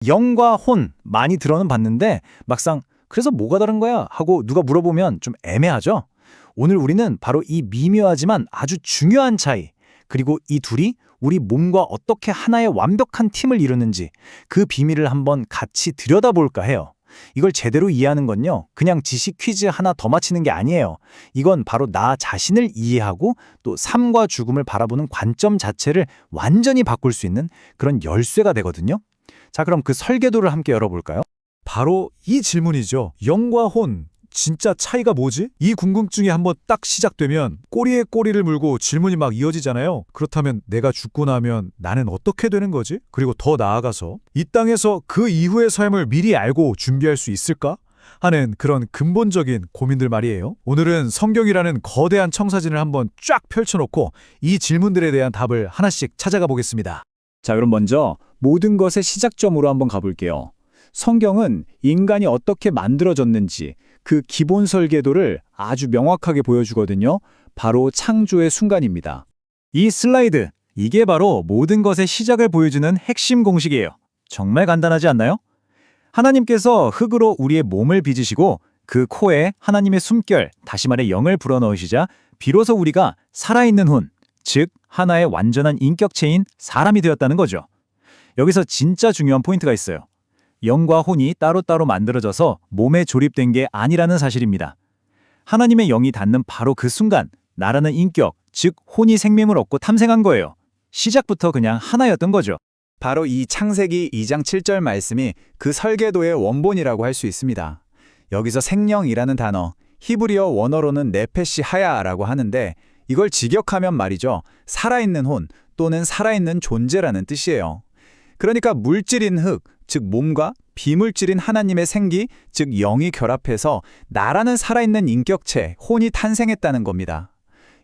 영과 혼 많이 들어는 봤는데 막상 그래서 뭐가 다른 거야? 하고 누가 물어보면 좀 애매하죠? 오늘 우리는 바로 이 미묘하지만 아주 중요한 차이, 그리고 이 둘이 우리 몸과 어떻게 하나의 완벽한 팀을 이루는지 그 비밀을 한번 같이 들여다볼까 해요. 이걸 제대로 이해하는 건요, 그냥 지식 퀴즈 하나 더 맞히는 게 아니에요. 이건 바로 나 자신을 이해하고 또 삶과 죽음을 바라보는 관점 자체를 완전히 바꿀 수 있는 그런 열쇠가 되거든요. 자, 그럼 그 설계도를 함께 열어볼까요? 바로 이 질문이죠. 영과 혼, 진짜 차이가 뭐지? 이 궁금증이 한번 딱 시작되면 꼬리에 꼬리를 물고 질문이 막 이어지잖아요. 그렇다면 내가 죽고 나면 나는 어떻게 되는 거지? 그리고 더 나아가서 이 땅에서 그 이후의 삶을 미리 알고 준비할 수 있을까? 하는 그런 근본적인 고민들 말이에요. 오늘은 성경이라는 거대한 청사진을 한번 쫙 펼쳐놓고 이 질문들에 대한 답을 하나씩 찾아가 보겠습니다. 자, 그럼 먼저 모든 것의 시작점으로 한번 가볼게요. 성경은 인간이 어떻게 만들어졌는지 그 기본 설계도를 아주 명확하게 보여주거든요. 바로 창조의 순간입니다. 이 슬라이드, 이게 바로 모든 것의 시작을 보여주는 핵심 공식이에요. 정말 간단하지 않나요? 하나님께서 흙으로 우리의 몸을 빚으시고 그 코에 하나님의 숨결, 다시 말해 영을 불어넣으시자 비로소 우리가 살아있는 혼, 즉 하나의 완전한 인격체인 사람이 되었다는 거죠. 여기서 진짜 중요한 포인트가 있어요. 영과 혼이 따로따로 만들어져서 몸에 조립된 게 아니라는 사실입니다. 하나님의 영이 닿는 바로 그 순간 나라는 인격, 즉 혼이 생명을 얻고 탐생한 거예요. 시작부터 그냥 하나였던 거죠. 바로 이 창세기 2장 7절 말씀이 그 설계도의 원본이라고 할 수 있습니다. 여기서 생명이라는 단어, 히브리어 원어로는 네페시 하야라고 하는데 이걸 직역하면 말이죠, 살아있는 혼 또는 살아있는 존재라는 뜻이에요. 그러니까 물질인 흙, 즉 몸과 비물질인 하나님의 생기, 즉 영이 결합해서 나라는 살아있는 인격체, 혼이 탄생했다는 겁니다.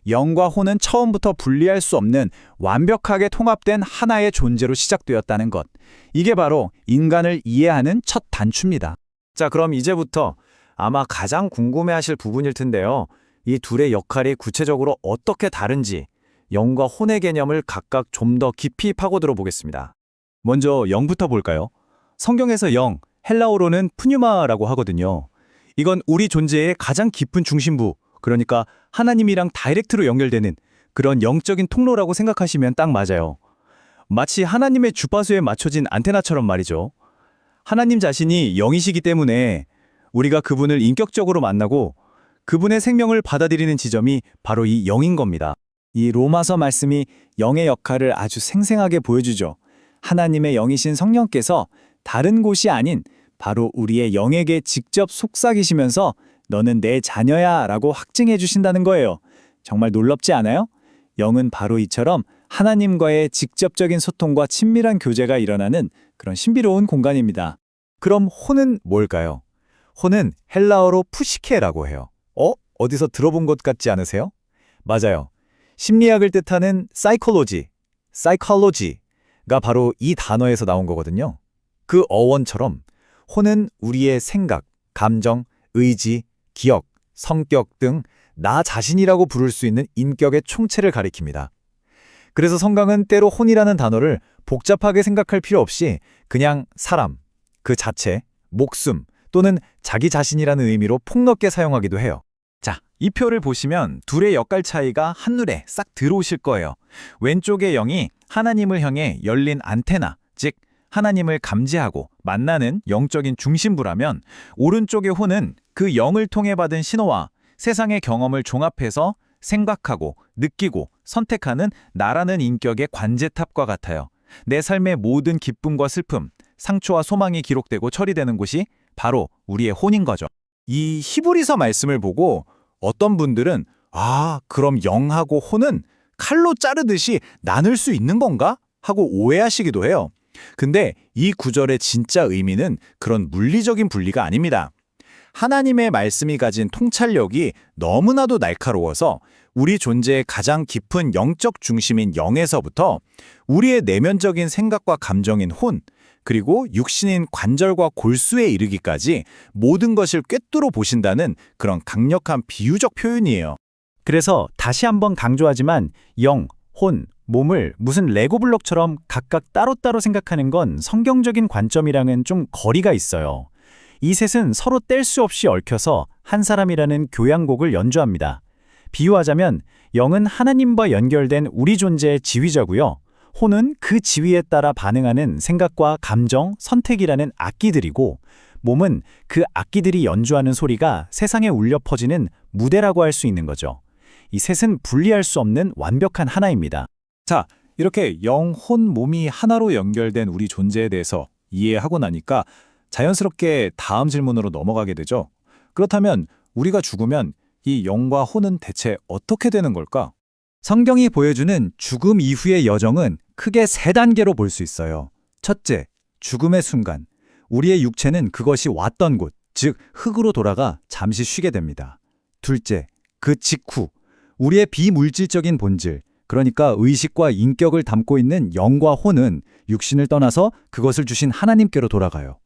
영과 혼은 처음부터 분리할 수 없는 완벽하게 통합된 하나의 존재로 시작되었다는 것. 이게 바로 인간을 이해하는 첫 단추입니다. 자, 그럼 이제부터 아마 가장 궁금해하실 부분일 텐데요. 이 둘의 역할이 구체적으로 어떻게 다른지 영과 혼의 개념을 각각 좀 더 깊이 파고들어 보겠습니다. 먼저 영부터 볼까요? 성경에서 영, 헬라어로는 푸뉴마라고 하거든요. 이건 우리 존재의 가장 깊은 중심부, 그러니까 하나님이랑 다이렉트로 연결되는 그런 영적인 통로라고 생각하시면 딱 맞아요. 마치 하나님의 주파수에 맞춰진 안테나처럼 말이죠. 하나님 자신이 영이시기 때문에 우리가 그분을 인격적으로 만나고 그분의 생명을 받아들이는 지점이 바로 이 영인 겁니다. 이 로마서 말씀이 영의 역할을 아주 생생하게 보여주죠. 하나님의 영이신 성령께서 다른 곳이 아닌 바로 우리의 영에게 직접 속삭이시면서 너는 내 자녀야 라고 확증해 주신다는 거예요. 정말 놀랍지 않아요? 영은 바로 이처럼 하나님과의 직접적인 소통과 친밀한 교제가 일어나는 그런 신비로운 공간입니다. 그럼 혼은 뭘까요? 혼은 헬라어로 푸시케라고 해요. 어디서 들어본 것 같지 않으세요? 맞아요. 심리학을 뜻하는 psychology가 바로 이 단어에서 나온 거거든요. 그 어원처럼 혼은 우리의 생각, 감정, 의지, 기억, 성격 등 나 자신이라고 부를 수 있는 인격의 총체를 가리킵니다. 그래서 성경은 때로 혼이라는 단어를 복잡하게 생각할 필요 없이 그냥 사람, 그 자체, 목숨 또는 자기 자신이라는 의미로 폭넓게 사용하기도 해요. 자, 이 표를 보시면 둘의 역할 차이가 한눈에 싹 들어오실 거예요. 왼쪽의 영이 하나님을 향해 열린 안테나, 즉 하나님을 감지하고 만나는 영적인 중심부라면 오른쪽의 혼은 그 영을 통해 받은 신호와 세상의 경험을 종합해서 생각하고 느끼고 선택하는 나라는 인격의 관제탑과 같아요. 내 삶의 모든 기쁨과 슬픔, 상처와 소망이 기록되고 처리되는 곳이 바로 우리의 혼인 거죠. 이 히브리서 말씀을 보고 어떤 분들은 그럼 영하고 혼은 칼로 자르듯이 나눌 수 있는 건가? 하고 오해하시기도 해요. 근데 이 구절의 진짜 의미는 그런 물리적인 분리가 아닙니다. 하나님의 말씀이 가진 통찰력이 너무나도 날카로워서 우리 존재의 가장 깊은 영적 중심인 영에서부터 우리의 내면적인 생각과 감정인 혼, 그리고 육신인 관절과 골수에 이르기까지 모든 것을 꿰뚫어 보신다는 그런 강력한 비유적 표현이에요. 그래서 다시 한번 강조하지만 영, 혼, 몸을 무슨 레고 블록처럼 각각 따로따로 생각하는 건 성경적인 관점이랑은 좀 거리가 있어요. 이 셋은 서로 뗄 수 없이 얽혀서 한 사람이라는 교향곡을 연주합니다. 비유하자면 영은 하나님과 연결된 우리 존재의 지휘자고요. 혼은 그 지휘에 따라 반응하는 생각과 감정, 선택이라는 악기들이고, 몸은 그 악기들이 연주하는 소리가 세상에 울려 퍼지는 무대라고 할 수 있는 거죠. 이 셋은 분리할 수 없는 완벽한 하나입니다. 자, 이렇게 영, 혼, 몸이 하나로 연결된 우리 존재에 대해서 이해하고 나니까 자연스럽게 다음 질문으로 넘어가게 되죠. 그렇다면 우리가 죽으면 이 영과 혼은 대체 어떻게 되는 걸까? 성경이 보여주는 죽음 이후의 여정은 크게 3단계로 볼 수 있어요. 첫째, 죽음의 순간. 우리의 육체는 그것이 왔던 곳, 즉 흙으로 돌아가 잠시 쉬게 됩니다. 둘째, 그 직후. 우리의 비물질적인 본질, 그러니까 의식과 인격을 담고 있는 영과 혼은 육신을 떠나서 그것을 주신 하나님께로 돌아가요.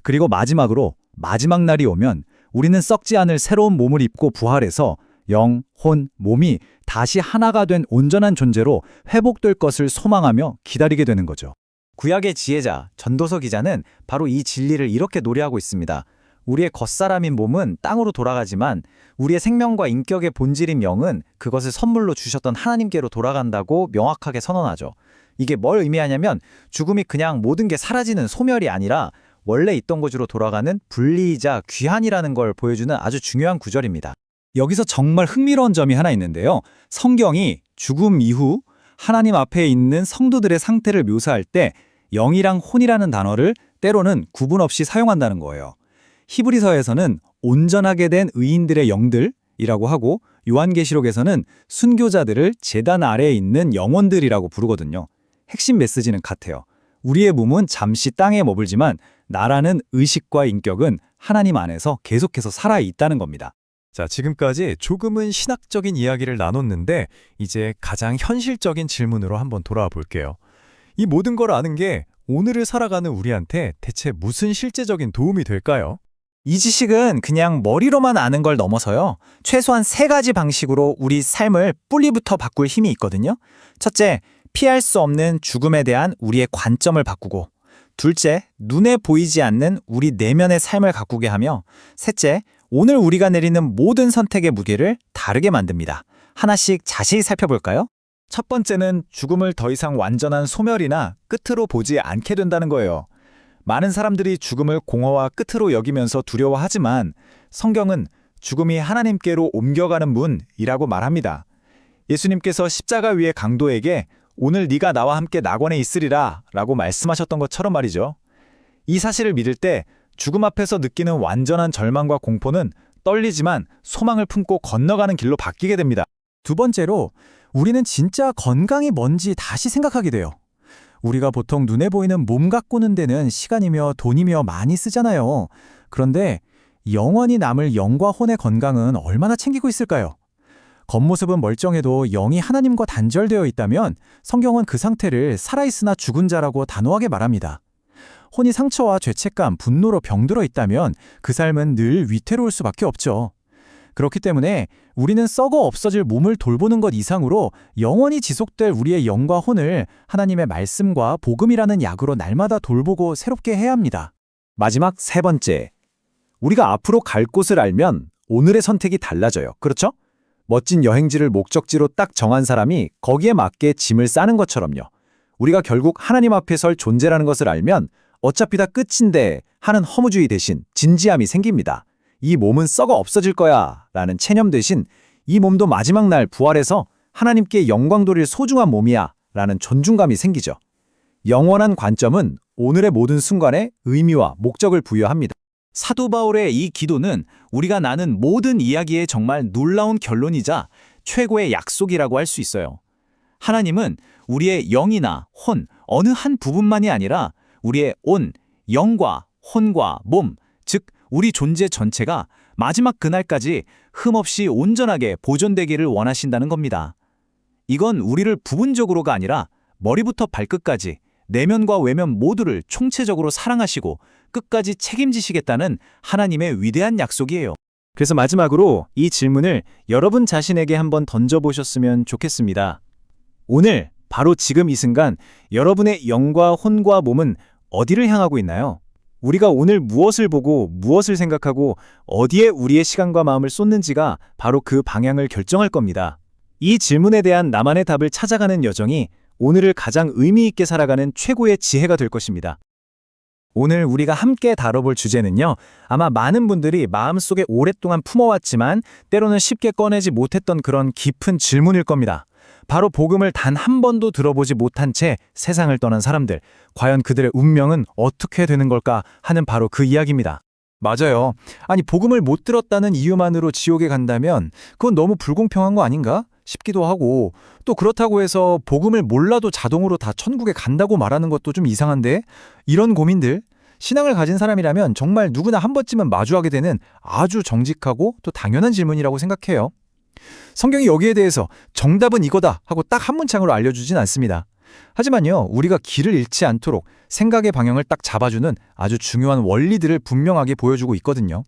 그리고 마지막으로 마지막 날이 오면 우리는 썩지 않을 새로운 몸을 입고 부활해서 영, 혼, 몸이 다시 하나가 된 온전한 존재로 회복될 것을 소망하며 기다리게 되는 거죠. 구약의 지혜자 전도서 기자는 바로 이 진리를 이렇게 노래하고 있습니다. 우리의 겉사람인 몸은 땅으로 돌아가지만 우리의 생명과 인격의 본질인 영은 그것을 선물로 주셨던 하나님께로 돌아간다고 명확하게 선언하죠. 이게 뭘 의미하냐면 죽음이 그냥 모든 게 사라지는 소멸이 아니라 원래 있던 곳으로 돌아가는 분리이자 귀환이라는 걸 보여주는 아주 중요한 구절입니다. 여기서 정말 흥미로운 점이 하나 있는데요. 성경이 죽음 이후 하나님 앞에 있는 성도들의 상태를 묘사할 때 영이랑 혼이라는 단어를 때로는 구분 없이 사용한다는 거예요. 히브리서에서는 온전하게 된 의인들의 영들이라고 하고 요한계시록에서는 순교자들을 제단 아래에 있는 영혼들이라고 부르거든요. 핵심 메시지는 같아요. 우리의 몸은 잠시 땅에 머물지만 나라는 의식과 인격은 하나님 안에서 계속해서 살아있다는 겁니다. 자, 지금까지 조금은 신학적인 이야기를 나눴는데 이제 가장 현실적인 질문으로 한번 돌아와 볼게요. 이 모든 걸 아는 게 오늘을 살아가는 우리한테 대체 무슨 실제적인 도움이 될까요? 이 지식은 그냥 머리로만 아는 걸 넘어서요. 최소한 3가지 방식으로 우리 삶을 뿌리부터 바꿀 힘이 있거든요. 첫째, 피할 수 없는 죽음에 대한 우리의 관점을 바꾸고, 둘째, 눈에 보이지 않는 우리 내면의 삶을 가꾸게 하며, 셋째, 오늘 우리가 내리는 모든 선택의 무게를 다르게 만듭니다. 하나씩 자세히 살펴볼까요? 첫 번째는 죽음을 더 이상 완전한 소멸이나 끝으로 보지 않게 된다는 거예요. 많은 사람들이 죽음을 공허와 끝으로 여기면서 두려워하지만 성경은 죽음이 하나님께로 옮겨가는 문이라고 말합니다. 예수님께서 십자가 위의 강도에게 오늘 네가 나와 함께 낙원에 있으리라 라고 말씀하셨던 것처럼 말이죠. 이 사실을 믿을 때 죽음 앞에서 느끼는 완전한 절망과 공포는 떨리지만 소망을 품고 건너가는 길로 바뀌게 됩니다. 두 번째로 우리는 진짜 건강이 뭔지 다시 생각하게 돼요. 우리가 보통 눈에 보이는 몸 가꾸는 데는 시간이며 돈이며 많이 쓰잖아요. 그런데 영원히 남을 영과 혼의 건강은 얼마나 챙기고 있을까요? 겉모습은 멀쩡해도 영이 하나님과 단절되어 있다면 성경은 그 상태를 살아있으나 죽은 자라고 단호하게 말합니다. 혼이 상처와 죄책감, 분노로 병들어 있다면 그 삶은 늘 위태로울 수밖에 없죠. 그렇기 때문에 우리는 썩어 없어질 몸을 돌보는 것 이상으로 영원히 지속될 우리의 영과 혼을 하나님의 말씀과 복음이라는 약으로 날마다 돌보고 새롭게 해야 합니다. 마지막 3번째. 우리가 앞으로 갈 곳을 알면 오늘의 선택이 달라져요. 그렇죠? 멋진 여행지를 목적지로 딱 정한 사람이 거기에 맞게 짐을 싸는 것처럼요. 우리가 결국 하나님 앞에 설 존재라는 것을 알면 어차피 다 끝인데 하는 허무주의 대신 진지함이 생깁니다. 이 몸은 썩어 없어질 거야 라는 체념 대신 이 몸도 마지막 날 부활해서 하나님께 영광 돌릴 소중한 몸이야 라는 존중감이 생기죠. 영원한 관점은 오늘의 모든 순간에 의미와 목적을 부여합니다. 사도 바울의 이 기도는 우리가 나눈 모든 이야기의 정말 놀라운 결론이자 최고의 약속이라고 할 수 있어요. 하나님은 우리의 영이나 혼 어느 한 부분만이 아니라 우리의 온, 영과 혼과 몸, 즉 우리 존재 전체가 마지막 그날까지 흠없이 온전하게 보존되기를 원하신다는 겁니다. 이건 우리를 부분적으로가 아니라 머리부터 발끝까지 내면과 외면 모두를 총체적으로 사랑하시고 끝까지 책임지시겠다는 하나님의 위대한 약속이에요. 그래서 마지막으로 이 질문을 여러분 자신에게 한번 던져보셨으면 좋겠습니다. 오늘 바로 지금 이 순간 여러분의 영과 혼과 몸은 어디를 향하고 있나요? 우리가 오늘 무엇을 보고 무엇을 생각하고 어디에 우리의 시간과 마음을 쏟는지가 바로 그 방향을 결정할 겁니다. 이 질문에 대한 나만의 답을 찾아가는 여정이 오늘을 가장 의미 있게 살아가는 최고의 지혜가 될 것입니다. 오늘 우리가 함께 다뤄볼 주제는요, 아마 많은 분들이 마음속에 오랫동안 품어왔지만 때로는 쉽게 꺼내지 못했던 그런 깊은 질문일 겁니다. 바로 복음을 단 한 번도 들어보지 못한 채 세상을 떠난 사람들, 과연 그들의 운명은 어떻게 되는 걸까 하는 바로 그 이야기입니다. 맞아요. 아니, 복음을 못 들었다는 이유만으로 지옥에 간다면 그건 너무 불공평한 거 아닌가 싶기도 하고, 또 그렇다고 해서 복음을 몰라도 자동으로 다 천국에 간다고 말하는 것도 좀 이상한데, 이런 고민들, 신앙을 가진 사람이라면 정말 누구나 한 번쯤은 마주하게 되는 아주 정직하고 또 당연한 질문이라고 생각해요. 성경이 여기에 대해서 정답은 이거다 하고 딱 한 문장으로 알려주진 않습니다. 하지만요, 우리가 길을 잃지 않도록 생각의 방향을 딱 잡아주는 아주 중요한 원리들을 분명하게 보여주고 있거든요.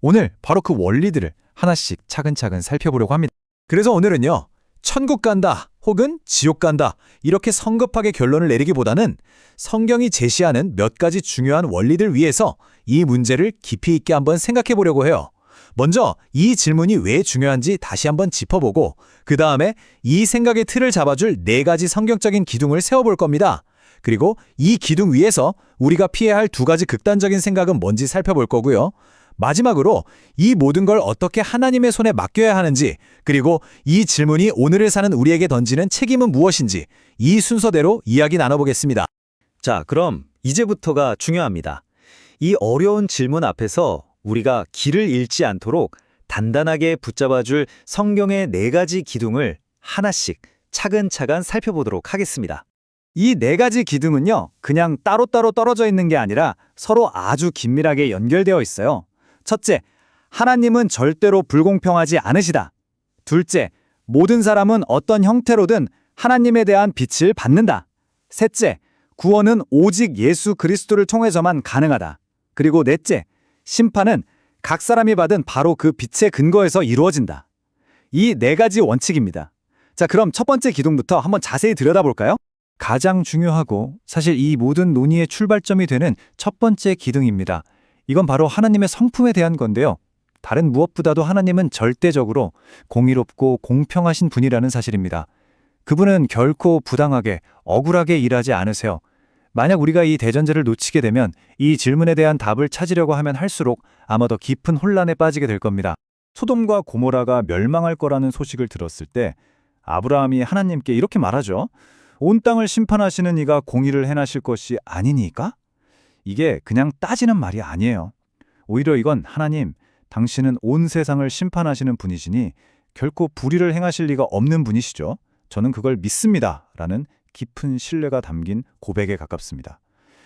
오늘 바로 그 원리들을 하나씩 차근차근 살펴보려고 합니다. 그래서 오늘은요, 천국 간다 혹은 지옥 간다 이렇게 성급하게 결론을 내리기보다는 성경이 제시하는 몇 가지 중요한 원리들 위에서 이 문제를 깊이 있게 한번 생각해 보려고 해요. 먼저 이 질문이 왜 중요한지 다시 한번 짚어보고, 그 다음에 이 생각의 틀을 잡아줄 4가지 성경적인 기둥을 세워볼 겁니다. 그리고 이 기둥 위에서 우리가 피해야 할 2가지 극단적인 생각은 뭔지 살펴볼 거고요. 마지막으로 이 모든 걸 어떻게 하나님의 손에 맡겨야 하는지, 그리고 이 질문이 오늘을 사는 우리에게 던지는 책임은 무엇인지, 이 순서대로 이야기 나눠보겠습니다. 자, 그럼 이제부터가 중요합니다. 이 어려운 질문 앞에서 우리가 길을 잃지 않도록 단단하게 붙잡아줄 성경의 4가지 기둥을 하나씩 차근차근 살펴보도록 하겠습니다. 이 4가지 기둥은요, 그냥 따로따로 떨어져 있는 게 아니라 서로 아주 긴밀하게 연결되어 있어요. 첫째, 하나님은 절대로 불공평하지 않으시다. 둘째, 모든 사람은 어떤 형태로든 하나님에 대한 빛을 받는다. 셋째, 구원은 오직 예수 그리스도를 통해서만 가능하다. 그리고 넷째, 심판은 각 사람이 받은 바로 그 빛의 근거에서 이루어진다. 이 4가지 원칙입니다. 자, 그럼 첫 번째 기둥부터 한번 자세히 들여다볼까요? 가장 중요하고 사실 이 모든 논의의 출발점이 되는 첫 번째 기둥입니다. 이건 바로 하나님의 성품에 대한 건데요. 다른 무엇보다도 하나님은 절대적으로 공의롭고 공평하신 분이라는 사실입니다. 그분은 결코 부당하게, 억울하게 일하지 않으세요. 만약 우리가 이 대전제를 놓치게 되면 이 질문에 대한 답을 찾으려고 하면 할수록 아마 더 깊은 혼란에 빠지게 될 겁니다. 소돔과 고모라가 멸망할 거라는 소식을 들었을 때 아브라함이 하나님께 이렇게 말하죠. 온 땅을 심판하시는 이가 공의를 행하실 것이 아니니까? 이게 그냥 따지는 말이 아니에요. 오히려 이건 하나님, 당신은 온 세상을 심판하시는 분이시니 결코 불의를 행하실 리가 없는 분이시죠. 저는 그걸 믿습니다. 라는 깊은 신뢰가 담긴 고백에 가깝습니다.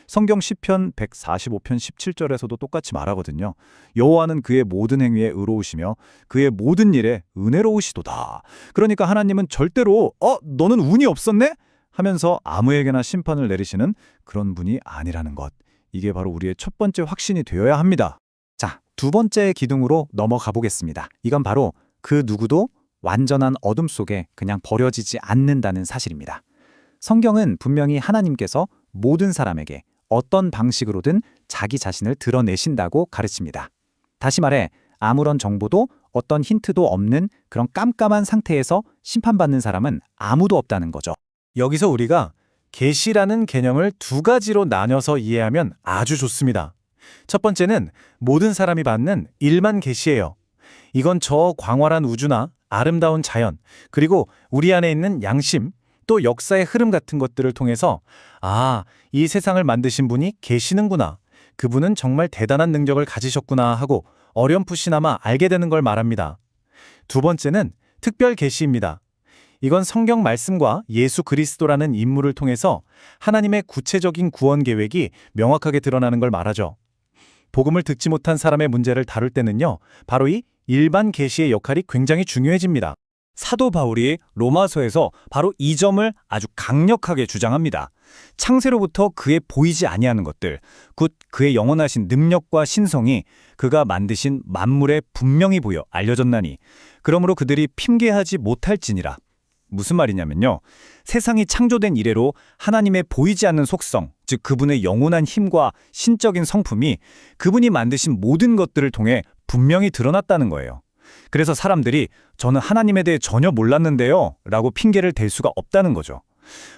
성경 시편 145편 17절에서도 똑같이 말하거든요. 여호와는 그의 모든 행위에 의로우시며 그의 모든 일에 은혜로우시도다. 그러니까 하나님은 절대로 너는 운이 없었네? 하면서 아무에게나 심판을 내리시는 그런 분이 아니라는 것. 이게 바로 우리의 첫 번째 확신이 되어야 합니다. 자, 두 번째 기둥으로 넘어가 보겠습니다. 이건 바로 그 누구도 완전한 어둠 속에 그냥 버려지지 않는다는 사실입니다. 성경은 분명히 하나님께서 모든 사람에게 어떤 방식으로든 자기 자신을 드러내신다고 가르칩니다. 다시 말해 아무런 정보도 어떤 힌트도 없는 그런 깜깜한 상태에서 심판받는 사람은 아무도 없다는 거죠. 여기서 우리가 계시라는 개념을 2가지로 나눠서 이해하면 아주 좋습니다. 첫 번째는 모든 사람이 받는 일만 계시예요. 이건 저 광활한 우주나 아름다운 자연, 그리고 우리 안에 있는 양심, 또 역사의 흐름 같은 것들을 통해서 이 세상을 만드신 분이 계시는구나, 그분은 정말 대단한 능력을 가지셨구나 하고 어렴풋이나마 알게 되는 걸 말합니다. 두 번째는 특별 계시입니다. 이건 성경 말씀과 예수 그리스도라는 인물을 통해서 하나님의 구체적인 구원 계획이 명확하게 드러나는 걸 말하죠. 복음을 듣지 못한 사람의 문제를 다룰 때는요, 바로 이 일반 계시의 역할이 굉장히 중요해집니다. 사도 바울이 로마서에서 바로 이 점을 아주 강력하게 주장합니다. 창세로부터 그의 보이지 아니하는 것들, 곧 그의 영원하신 능력과 신성이 그가 만드신 만물에 분명히 보여 알려졌나니 그러므로 그들이 핑계하지 못할지니라. 무슨 말이냐면요. 세상이 창조된 이래로 하나님의 보이지 않는 속성, 즉 그분의 영원한 힘과 신적인 성품이 그분이 만드신 모든 것들을 통해 분명히 드러났다는 거예요. 그래서 사람들이 저는 하나님에 대해 전혀 몰랐는데요 라고 핑계를 댈 수가 없다는 거죠.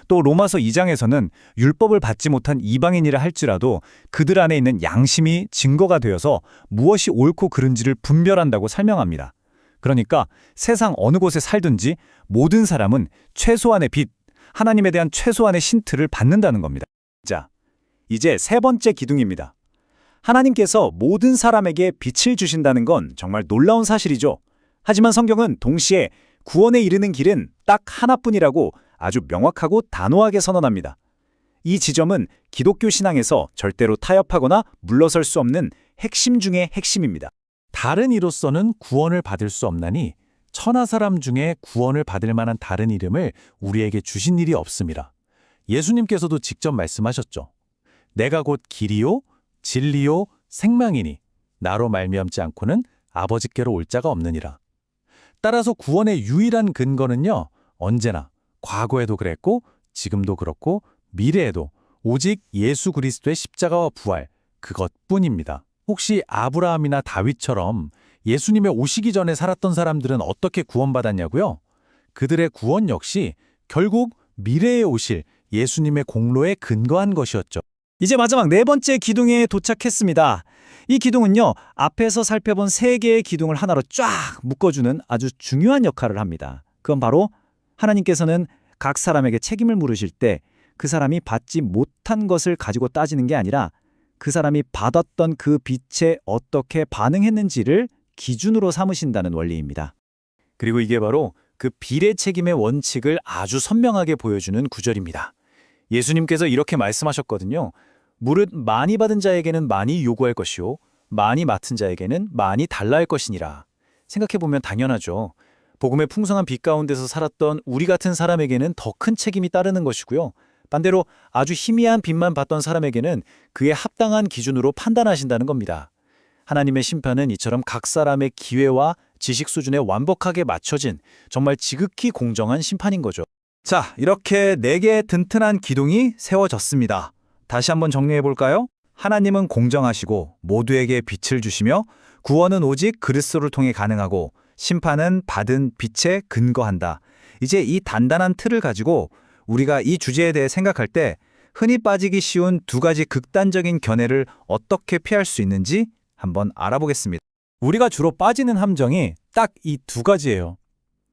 또 로마서 2장에서는 율법을 받지 못한 이방인이라 할지라도 그들 안에 있는 양심이 증거가 되어서 무엇이 옳고 그른지를 분별한다고 설명합니다. 그러니까 세상 어느 곳에 살든지 모든 사람은 최소한의 빛, 하나님에 대한 최소한의 힌트를 받는다는 겁니다. 자, 이제 세 번째 기둥입니다. 하나님께서 모든 사람에게 빛을 주신다는 건 정말 놀라운 사실이죠. 하지만 성경은 동시에 구원에 이르는 길은 딱 하나뿐이라고 아주 명확하고 단호하게 선언합니다. 이 지점은 기독교 신앙에서 절대로 타협하거나 물러설 수 없는 핵심 중의 핵심입니다. 다른 이로서는 구원을 받을 수 없나니 천하 사람 중에 구원을 받을 만한 다른 이름을 우리에게 주신 일이 없습니다. 예수님께서도 직접 말씀하셨죠. 내가 곧 길이요 진리요 생명이니 나로 말미암지 않고는 아버지께로 올 자가 없느니라. 따라서 구원의 유일한 근거는요. 언제나 과거에도 그랬고 지금도 그렇고 미래에도 오직 예수 그리스도의 십자가와 부활 그것뿐입니다. 혹시 아브라함이나 다윗처럼 예수님의 오시기 전에 살았던 사람들은 어떻게 구원받았냐고요? 그들의 구원 역시 결국 미래에 오실 예수님의 공로에 근거한 것이었죠. 이제 마지막 네 번째 기둥에 도착했습니다. 이 기둥은요, 앞에서 살펴본 세 개의 기둥을 하나로 쫙 묶어주는 아주 중요한 역할을 합니다. 그건 바로 하나님께서는 각 사람에게 책임을 물으실 때 그 사람이 받지 못한 것을 가지고 따지는 게 아니라 그 사람이 받았던 그 빛에 어떻게 반응했는지를 기준으로 삼으신다는 원리입니다. 그리고 이게 바로 그 비례 책임의 원칙을 아주 선명하게 보여주는 구절입니다. 예수님께서 이렇게 말씀하셨거든요. 무릇 많이 받은 자에게는 많이 요구할 것이요 많이 맡은 자에게는 많이 달라 할 것이니라. 생각해보면 당연하죠. 복음의 풍성한 빛 가운데서 살았던 우리 같은 사람에게는 더 큰 책임이 따르는 것이고요. 반대로 아주 희미한 빛만 봤던 사람에게는 그에 합당한 기준으로 판단하신다는 겁니다. 하나님의 심판은 이처럼 각 사람의 기회와 지식 수준에 완벽하게 맞춰진 정말 지극히 공정한 심판인 거죠. 자, 이렇게 4개의 튼튼한 기둥이 세워졌습니다. 다시 한번 정리해 볼까요? 하나님은 공정하시고 모두에게 빛을 주시며 구원은 오직 그리스도를 통해 가능하고 심판은 받은 빛에 근거한다. 이제 이 단단한 틀을 가지고 우리가 이 주제에 대해 생각할 때 흔히 빠지기 쉬운 두 가지 극단적인 견해를 어떻게 피할 수 있는지 한번 알아보겠습니다. 우리가 주로 빠지는 함정이 딱 이 두 가지예요.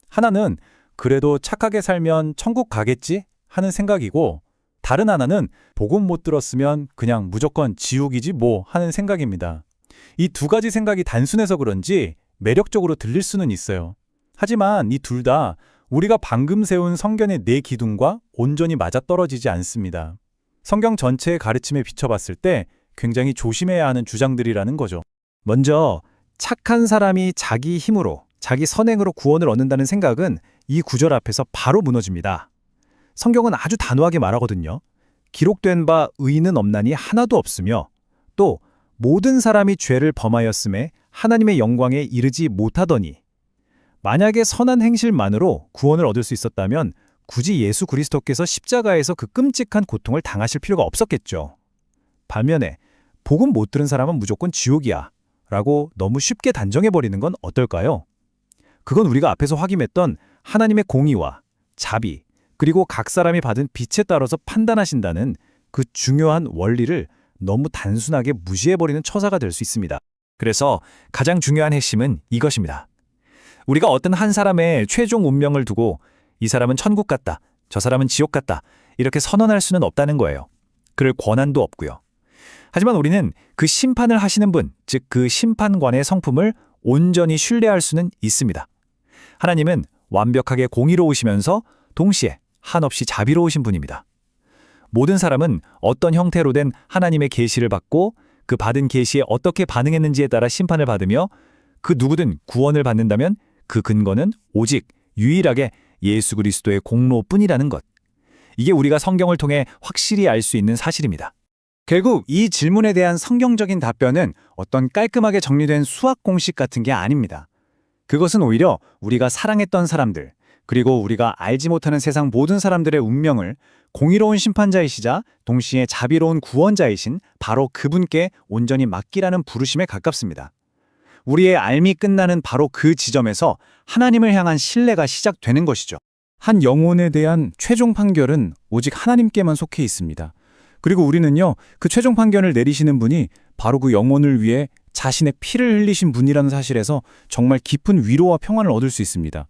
하나는 그래도 착하게 살면 천국 가겠지 하는 생각이고 다른 하나는 복음 못 들었으면 그냥 무조건 지옥이지 뭐 하는 생각입니다. 이 두 가지 생각이 단순해서 그런지 매력적으로 들릴 수는 있어요. 하지만 이 둘 다 우리가 방금 세운 성경의 4기둥과 온전히 맞아떨어지지 않습니다. 성경 전체의 가르침에 비춰봤을 때 굉장히 조심해야 하는 주장들이라는 거죠. 먼저 착한 사람이 자기 힘으로, 자기 선행으로 구원을 얻는다는 생각은 이 구절 앞에서 바로 무너집니다. 성경은 아주 단호하게 말하거든요. 기록된 바 의인은 없나니 하나도 없으며 또 모든 사람이 죄를 범하였음에 하나님의 영광에 이르지 못하더니 만약에 선한 행실만으로 구원을 얻을 수 있었다면 굳이 예수 그리스도께서 십자가에서 그 끔찍한 고통을 당하실 필요가 없었겠죠. 반면에 복음 못 들은 사람은 무조건 지옥이야 라고 너무 쉽게 단정해버리는 건 어떨까요? 그건 우리가 앞에서 확인했던 하나님의 공의와 자비 그리고 각 사람이 받은 빛에 따라서 판단하신다는 그 중요한 원리를 너무 단순하게 무시해버리는 처사가 될 수 있습니다. 그래서 가장 중요한 핵심은 이것입니다. 우리가 어떤 한 사람의 최종 운명을 두고 이 사람은 천국 같다, 저 사람은 지옥 같다 이렇게 선언할 수는 없다는 거예요. 그럴 권한도 없고요. 하지만 우리는 그 심판을 하시는 분, 즉 그 심판관의 성품을 온전히 신뢰할 수는 있습니다. 하나님은 완벽하게 공의로우시면서 동시에 한없이 자비로우신 분입니다. 모든 사람은 어떤 형태로 된 하나님의 계시를 받고 그 받은 계시에 어떻게 반응했는지에 따라 심판을 받으며 그 누구든 구원을 받는다면 그 근거는 오직 유일하게 예수 그리스도의 공로뿐이라는 것. 이게 우리가 성경을 통해 확실히 알 수 있는 사실입니다. 결국 이 질문에 대한 성경적인 답변은 어떤 깔끔하게 정리된 수학 공식 같은 게 아닙니다. 그것은 오히려 우리가 사랑했던 사람들, 그리고 우리가 알지 못하는 세상 모든 사람들의 운명을 공의로운 심판자이시자 동시에 자비로운 구원자이신 바로 그분께 온전히 맡기라는 부르심에 가깝습니다. 우리의 앓미 끝나는 바로 그 지점에서 하나님을 향한 신뢰가 시작되는 것이죠. 한 영혼에 대한 최종 판결은 오직 하나님께만 속해 있습니다. 그리고 우리는요, 그 최종 판결을 내리시는 분이 바로 그 영혼을 위해 자신의 피를 흘리신 분이라는 사실에서 정말 깊은 위로와 평안을 얻을 수 있습니다.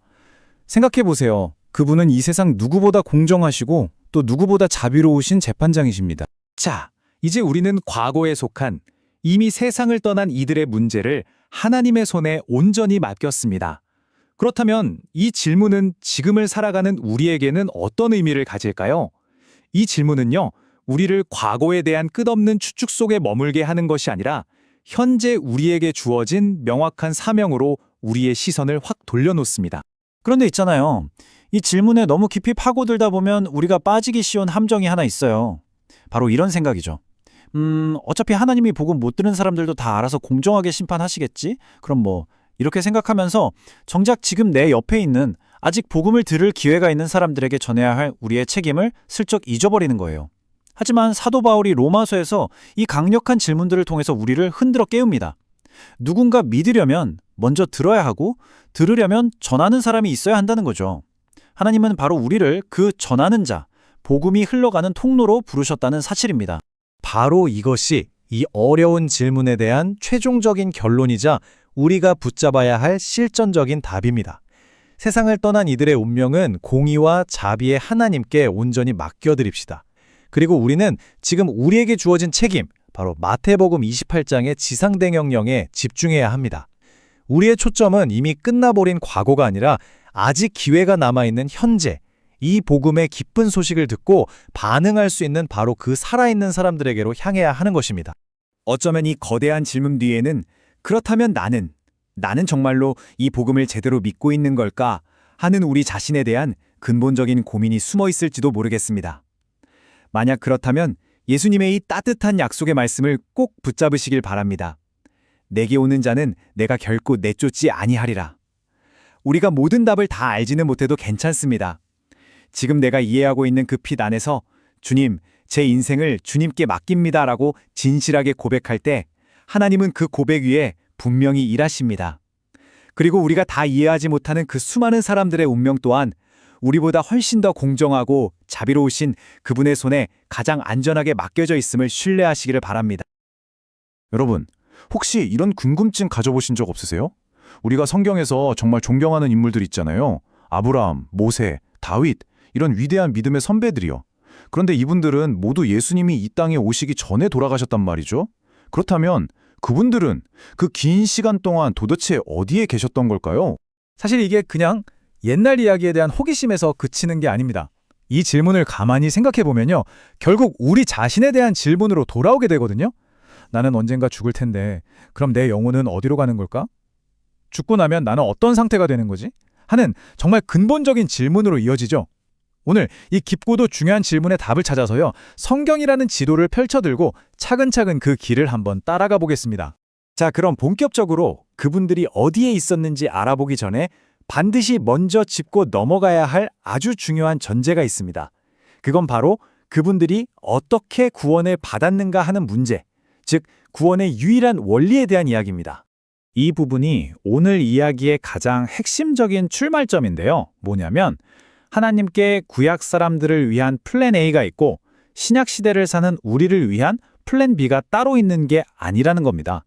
생각해 보세요. 그분은 이 세상 누구보다 공정하시고 또 누구보다 자비로우신 재판장이십니다. 자, 이제 우리는 과거에 속한 이미 세상을 떠난 이들의 문제를 하나님의 손에 온전히 맡겼습니다. 그렇다면 이 질문은 지금을 살아가는 우리에게는 어떤 의미를 가질까요? 이 질문은요, 우리를 과거에 대한 끝없는 추측 속에 머물게 하는 것이 아니라 현재 우리에게 주어진 명확한 사명으로 우리의 시선을 확 돌려놓습니다. 그런데 있잖아요. 이 질문에 너무 깊이 파고들다 보면 우리가 빠지기 쉬운 함정이 하나 있어요. 바로 이런 생각이죠. 어차피 하나님이 복음 못 들은 사람들도 다 알아서 공정하게 심판하시겠지? 그럼 뭐 이렇게 생각하면서 정작 지금 내 옆에 있는 아직 복음을 들을 기회가 있는 사람들에게 전해야 할 우리의 책임을 슬쩍 잊어버리는 거예요. 하지만 사도 바울이 로마서에서 이 강력한 질문들을 통해서 우리를 흔들어 깨웁니다. 누군가 믿으려면 먼저 들어야 하고 들으려면 전하는 사람이 있어야 한다는 거죠. 하나님은 바로 우리를 그 전하는 자, 복음이 흘러가는 통로로 부르셨다는 사실입니다. 바로 이것이 이 어려운 질문에 대한 최종적인 결론이자 우리가 붙잡아야 할 실전적인 답입니다. 세상을 떠난 이들의 운명은 공의와 자비의 하나님께 온전히 맡겨드립시다. 그리고 우리는 지금 우리에게 주어진 책임, 바로 마태복음 28장의 지상대명령에 집중해야 합니다. 우리의 초점은 이미 끝나버린 과거가 아니라 아직 기회가 남아있는 현재, 이 복음의 기쁜 소식을 듣고 반응할 수 있는 바로 그 살아있는 사람들에게로 향해야 하는 것입니다. 어쩌면 이 거대한 질문 뒤에는 그렇다면 나는 정말로 이 복음을 제대로 믿고 있는 걸까 하는 우리 자신에 대한 근본적인 고민이 숨어 있을지도 모르겠습니다. 만약 그렇다면 예수님의 이 따뜻한 약속의 말씀을 꼭 붙잡으시길 바랍니다. 내게 오는 자는 내가 결코 내쫓지 아니하리라. 우리가 모든 답을 다 알지는 못해도 괜찮습니다. 지금 내가 이해하고 있는 그 빛 안에서 주님, 제 인생을 주님께 맡깁니다라고 진실하게 고백할 때 하나님은 그 고백 위에 분명히 일하십니다. 그리고 우리가 다 이해하지 못하는 그 수많은 사람들의 운명 또한 우리보다 훨씬 더 공정하고 자비로우신 그분의 손에 가장 안전하게 맡겨져 있음을 신뢰하시기를 바랍니다. 여러분, 혹시 이런 궁금증 가져보신 적 없으세요? 우리가 성경에서 정말 존경하는 인물들 있잖아요. 아브라함, 모세, 다윗, 이런 위대한 믿음의 선배들이요. 그런데 이분들은 모두 예수님이 이 땅에 오시기 전에 돌아가셨단 말이죠. 그렇다면 그분들은 그 긴 시간 동안 도대체 어디에 계셨던 걸까요? 사실 이게 그냥 옛날 이야기에 대한 호기심에서 그치는 게 아닙니다. 이 질문을 가만히 생각해보면요. 결국 우리 자신에 대한 질문으로 돌아오게 되거든요. 나는 언젠가 죽을 텐데 그럼 내 영혼은 어디로 가는 걸까? 죽고 나면 나는 어떤 상태가 되는 거지? 하는 정말 근본적인 질문으로 이어지죠. 오늘 이 깊고도 중요한 질문의 답을 찾아서요. 성경이라는 지도를 펼쳐들고 차근차근 그 길을 한번 따라가 보겠습니다. 자, 그럼 본격적으로 그분들이 어디에 있었는지 알아보기 전에 반드시 먼저 짚고 넘어가야 할 아주 중요한 전제가 있습니다. 그건 바로 그분들이 어떻게 구원을 받았는가 하는 문제, 즉 구원의 유일한 원리에 대한 이야기입니다. 이 부분이 오늘 이야기의 가장 핵심적인 출발점인데요. 뭐냐면 하나님께 구약 사람들을 위한 플랜 A가 있고 신약 시대를 사는 우리를 위한 플랜 B가 따로 있는 게 아니라는 겁니다.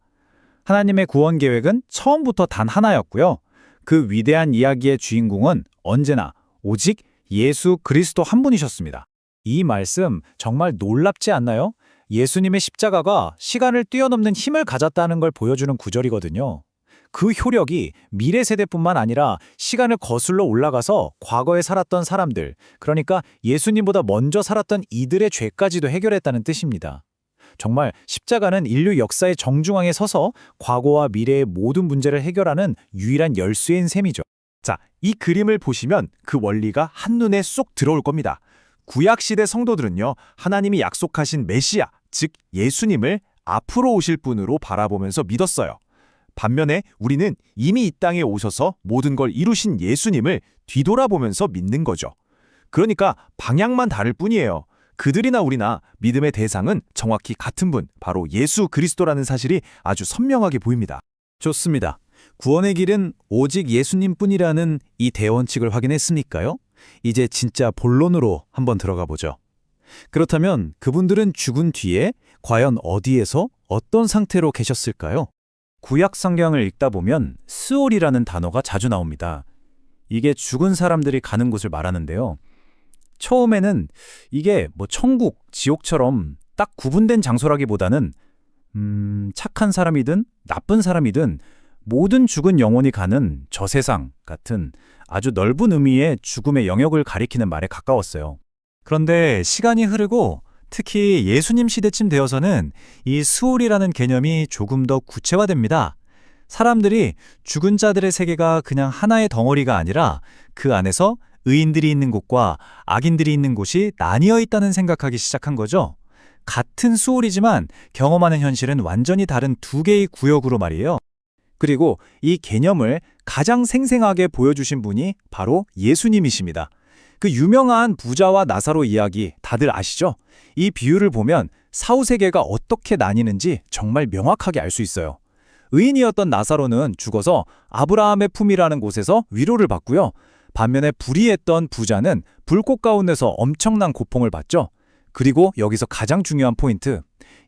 하나님의 구원 계획은 처음부터 단 하나였고요. 그 위대한 이야기의 주인공은 언제나 오직 예수 그리스도 한 분이셨습니다. 이 말씀 정말 놀랍지 않나요? 예수님의 십자가가 시간을 뛰어넘는 힘을 가졌다는 걸 보여주는 구절이거든요. 그 효력이 미래 세대뿐만 아니라 시간을 거슬러 올라가서 과거에 살았던 사람들, 그러니까 예수님보다 먼저 살았던 이들의 죄까지도 해결했다는 뜻입니다. 정말 십자가는 인류 역사의 정중앙에 서서 과거와 미래의 모든 문제를 해결하는 유일한 열쇠인 셈이죠. 자, 이 그림을 보시면 그 원리가 한눈에 쏙 들어올 겁니다. 구약시대 성도들은요, 하나님이 약속하신 메시아, 즉 예수님을 앞으로 오실 분으로 바라보면서 믿었어요. 반면에 우리는 이미 이 땅에 오셔서 모든 걸 이루신 예수님을 뒤돌아보면서 믿는 거죠. 그러니까 방향만 다를 뿐이에요. 그들이나 우리나 믿음의 대상은 정확히 같은 분, 바로 예수 그리스도라는 사실이 아주 선명하게 보입니다. 좋습니다. 구원의 길은 오직 예수님뿐이라는 이 대원칙을 확인했으니까요. 이제 진짜 본론으로 한번 들어가 보죠. 그렇다면 그분들은 죽은 뒤에 과연 어디에서 어떤 상태로 계셨을까요? 구약 성경을 읽다 보면 스올이라는 단어가 자주 나옵니다. 이게 죽은 사람들이 가는 곳을 말하는데요. 처음에는 이게 천국, 지옥처럼 딱 구분된 장소라기보다는 착한 사람이든 나쁜 사람이든 모든 죽은 영혼이 가는 저세상 같은 아주 넓은 의미의 죽음의 영역을 가리키는 말에 가까웠어요. 그런데 시간이 흐르고 특히 예수님 시대쯤 되어서는 이 스올이라는 개념이 조금 더 구체화됩니다. 사람들이 죽은 자들의 세계가 그냥 하나의 덩어리가 아니라 그 안에서 의인들이 있는 곳과 악인들이 있는 곳이 나뉘어 있다는 생각하기 시작한 거죠. 같은 스올이지만 경험하는 현실은 완전히 다른 두 개의 구역으로 말이에요. 그리고 이 개념을 가장 생생하게 보여주신 분이 바로 예수님이십니다. 그 유명한 부자와 나사로 이야기 다들 아시죠? 이 비유를 보면 사후세계가 어떻게 나뉘는지 정말 명확하게 알 수 있어요. 의인이었던 나사로는 죽어서 아브라함의 품이라는 곳에서 위로를 받고요. 반면에 불의했던 부자는 불꽃 가운데서 엄청난 고통을 받죠. 그리고 여기서 가장 중요한 포인트.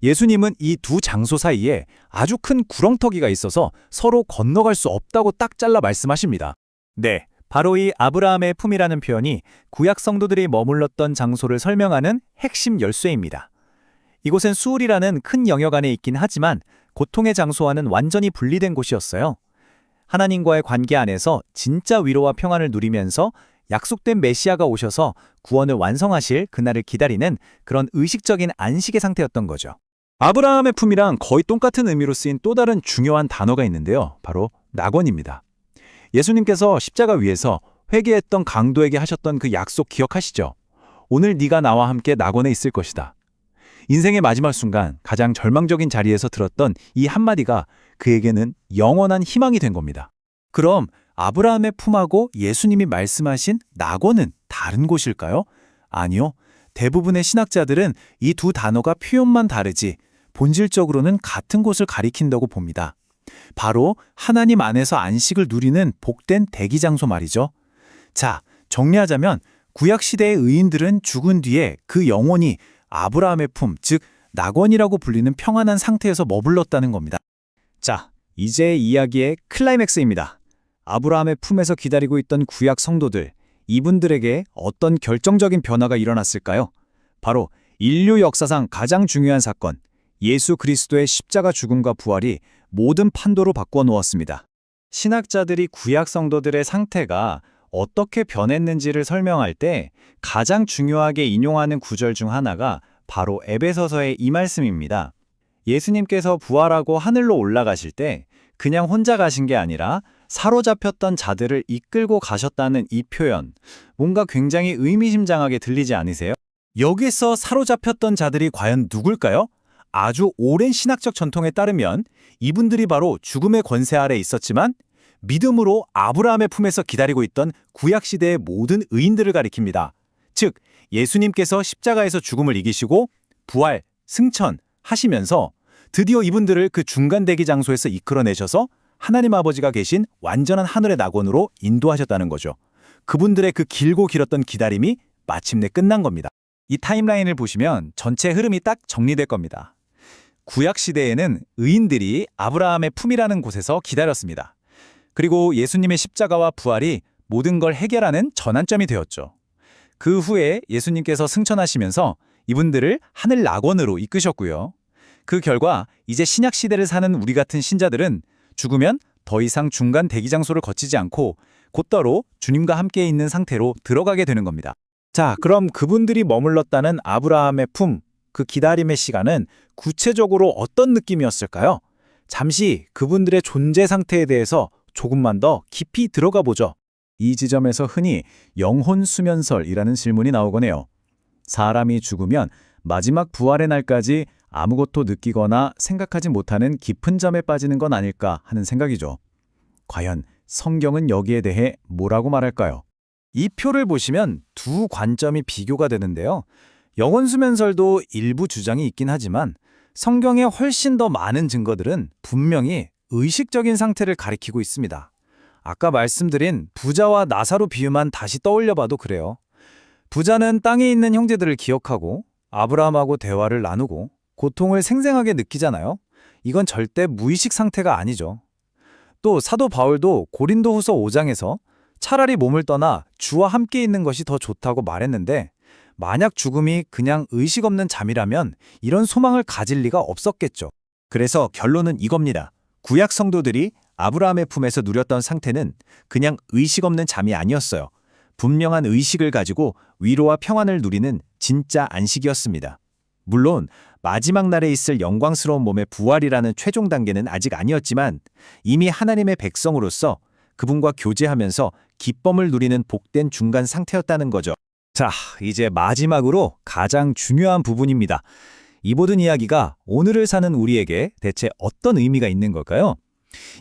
예수님은 이 두 장소 사이에 아주 큰 구렁텅이가 있어서 서로 건너갈 수 없다고 딱 잘라 말씀하십니다. 네, 바로 이 아브라함의 품이라는 표현이 구약 성도들이 머물렀던 장소를 설명하는 핵심 열쇠입니다. 이곳은 수울이라는 큰 영역 안에 있긴 하지만 고통의 장소와는 완전히 분리된 곳이었어요. 하나님과의 관계 안에서 진짜 위로와 평안을 누리면서 약속된 메시아가 오셔서 구원을 완성하실 그날을 기다리는 그런 의식적인 안식의 상태였던 거죠. 아브라함의 품이랑 거의 똑같은 의미로 쓰인 또 다른 중요한 단어가 있는데요. 바로 낙원입니다. 예수님께서 십자가 위에서 회개했던 강도에게 하셨던 그 약속 기억하시죠? 오늘 네가 나와 함께 낙원에 있을 것이다. 인생의 마지막 순간 가장 절망적인 자리에서 들었던 이 한마디가 그에게는 영원한 희망이 된 겁니다. 그럼 아브라함의 품하고 예수님이 말씀하신 낙원은 다른 곳일까요? 아니요. 대부분의 신학자들은 이 두 단어가 표현만 다르지 본질적으로는 같은 곳을 가리킨다고 봅니다. 바로 하나님 안에서 안식을 누리는 복된 대기 장소 말이죠. 자, 정리하자면 구약시대의 의인들은 죽은 뒤에 그 영혼이 아브라함의 품, 즉 낙원이라고 불리는 평안한 상태에서 머물렀다는 겁니다. 자, 이제 이야기의 클라이맥스입니다. 아브라함의 품에서 기다리고 있던 구약 성도들, 이분들에게 어떤 결정적인 변화가 일어났을까요? 바로 인류 역사상 가장 중요한 사건, 예수 그리스도의 십자가 죽음과 부활이 모든 판도로 바꿔 놓았습니다. 신학자들이 구약 성도들의 상태가 어떻게 변했는지를 설명할 때 가장 중요하게 인용하는 구절 중 하나가 바로 에베소서의 이 말씀입니다. 예수님께서 부활하고 하늘로 올라가실 때 그냥 혼자 가신 게 아니라 사로잡혔던 자들을 이끌고 가셨다는 이 표현, 뭔가 굉장히 의미심장하게 들리지 않으세요? 여기서 사로잡혔던 자들이 과연 누굴까요? 아주 오랜 신학적 전통에 따르면 이분들이 바로 죽음의 권세 아래 있었지만 믿음으로 아브라함의 품에서 기다리고 있던 구약시대의 모든 의인들을 가리킵니다. 즉, 예수님께서 십자가에서 죽음을 이기시고 부활, 승천하시면서 드디어 이분들을 그 중간 대기 장소에서 이끌어내셔서 하나님 아버지가 계신 완전한 하늘의 낙원으로 인도하셨다는 거죠. 그분들의 그 길고 길었던 기다림이 마침내 끝난 겁니다. 이 타임라인을 보시면 전체 흐름이 딱 정리될 겁니다. 구약시대에는 의인들이 아브라함의 품이라는 곳에서 기다렸습니다. 그리고 예수님의 십자가와 부활이 모든 걸 해결하는 전환점이 되었죠. 그 후에 예수님께서 승천하시면서 이분들을 하늘 낙원으로 이끄셨고요. 그 결과 이제 신약시대를 사는 우리 같은 신자들은 죽으면 더 이상 중간 대기 장소를 거치지 않고 곧바로 주님과 함께 있는 상태로 들어가게 되는 겁니다. 자, 그럼 그분들이 머물렀다는 아브라함의 품, 그 기다림의 시간은 구체적으로 어떤 느낌이었을까요? 잠시 그분들의 존재 상태에 대해서 조금만 더 깊이 들어가 보죠. 이 지점에서 흔히 영혼 수면설이라는 질문이 나오곤 해요. 사람이 죽으면 마지막 부활의 날까지 아무것도 느끼거나 생각하지 못하는 깊은 잠에 빠지는 건 아닐까 하는 생각이죠. 과연 성경은 여기에 대해 뭐라고 말할까요? 이 표를 보시면 두 관점이 비교가 되는데요. 영혼수면설도 일부 주장이 있긴 하지만 성경에 훨씬 더 많은 증거들은 분명히 의식적인 상태를 가리키고 있습니다. 아까 말씀드린 부자와 나사로 비유만 다시 떠올려봐도 그래요. 부자는 땅에 있는 형제들을 기억하고 아브라함하고 대화를 나누고 고통을 생생하게 느끼잖아요. 이건 절대 무의식 상태가 아니죠. 또 사도 바울도 고린도후서 5장에서 차라리 몸을 떠나 주와 함께 있는 것이 더 좋다고 말했는데 만약 죽음이 그냥 의식 없는 잠이라면 이런 소망을 가질 리가 없었겠죠. 그래서 결론은 이겁니다. 구약 성도들이 아브라함의 품에서 누렸던 상태는 그냥 의식 없는 잠이 아니었어요. 분명한 의식을 가지고 위로와 평안을 누리는 진짜 안식이었습니다. 물론 마지막 날에 있을 영광스러운 몸의 부활이라는 최종 단계는 아직 아니었지만 이미 하나님의 백성으로서 그분과 교제하면서 기쁨을 누리는 복된 중간 상태였다는 거죠. 자, 이제 마지막으로 가장 중요한 부분입니다. 이 모든 이야기가 오늘을 사는 우리에게 대체 어떤 의미가 있는 걸까요?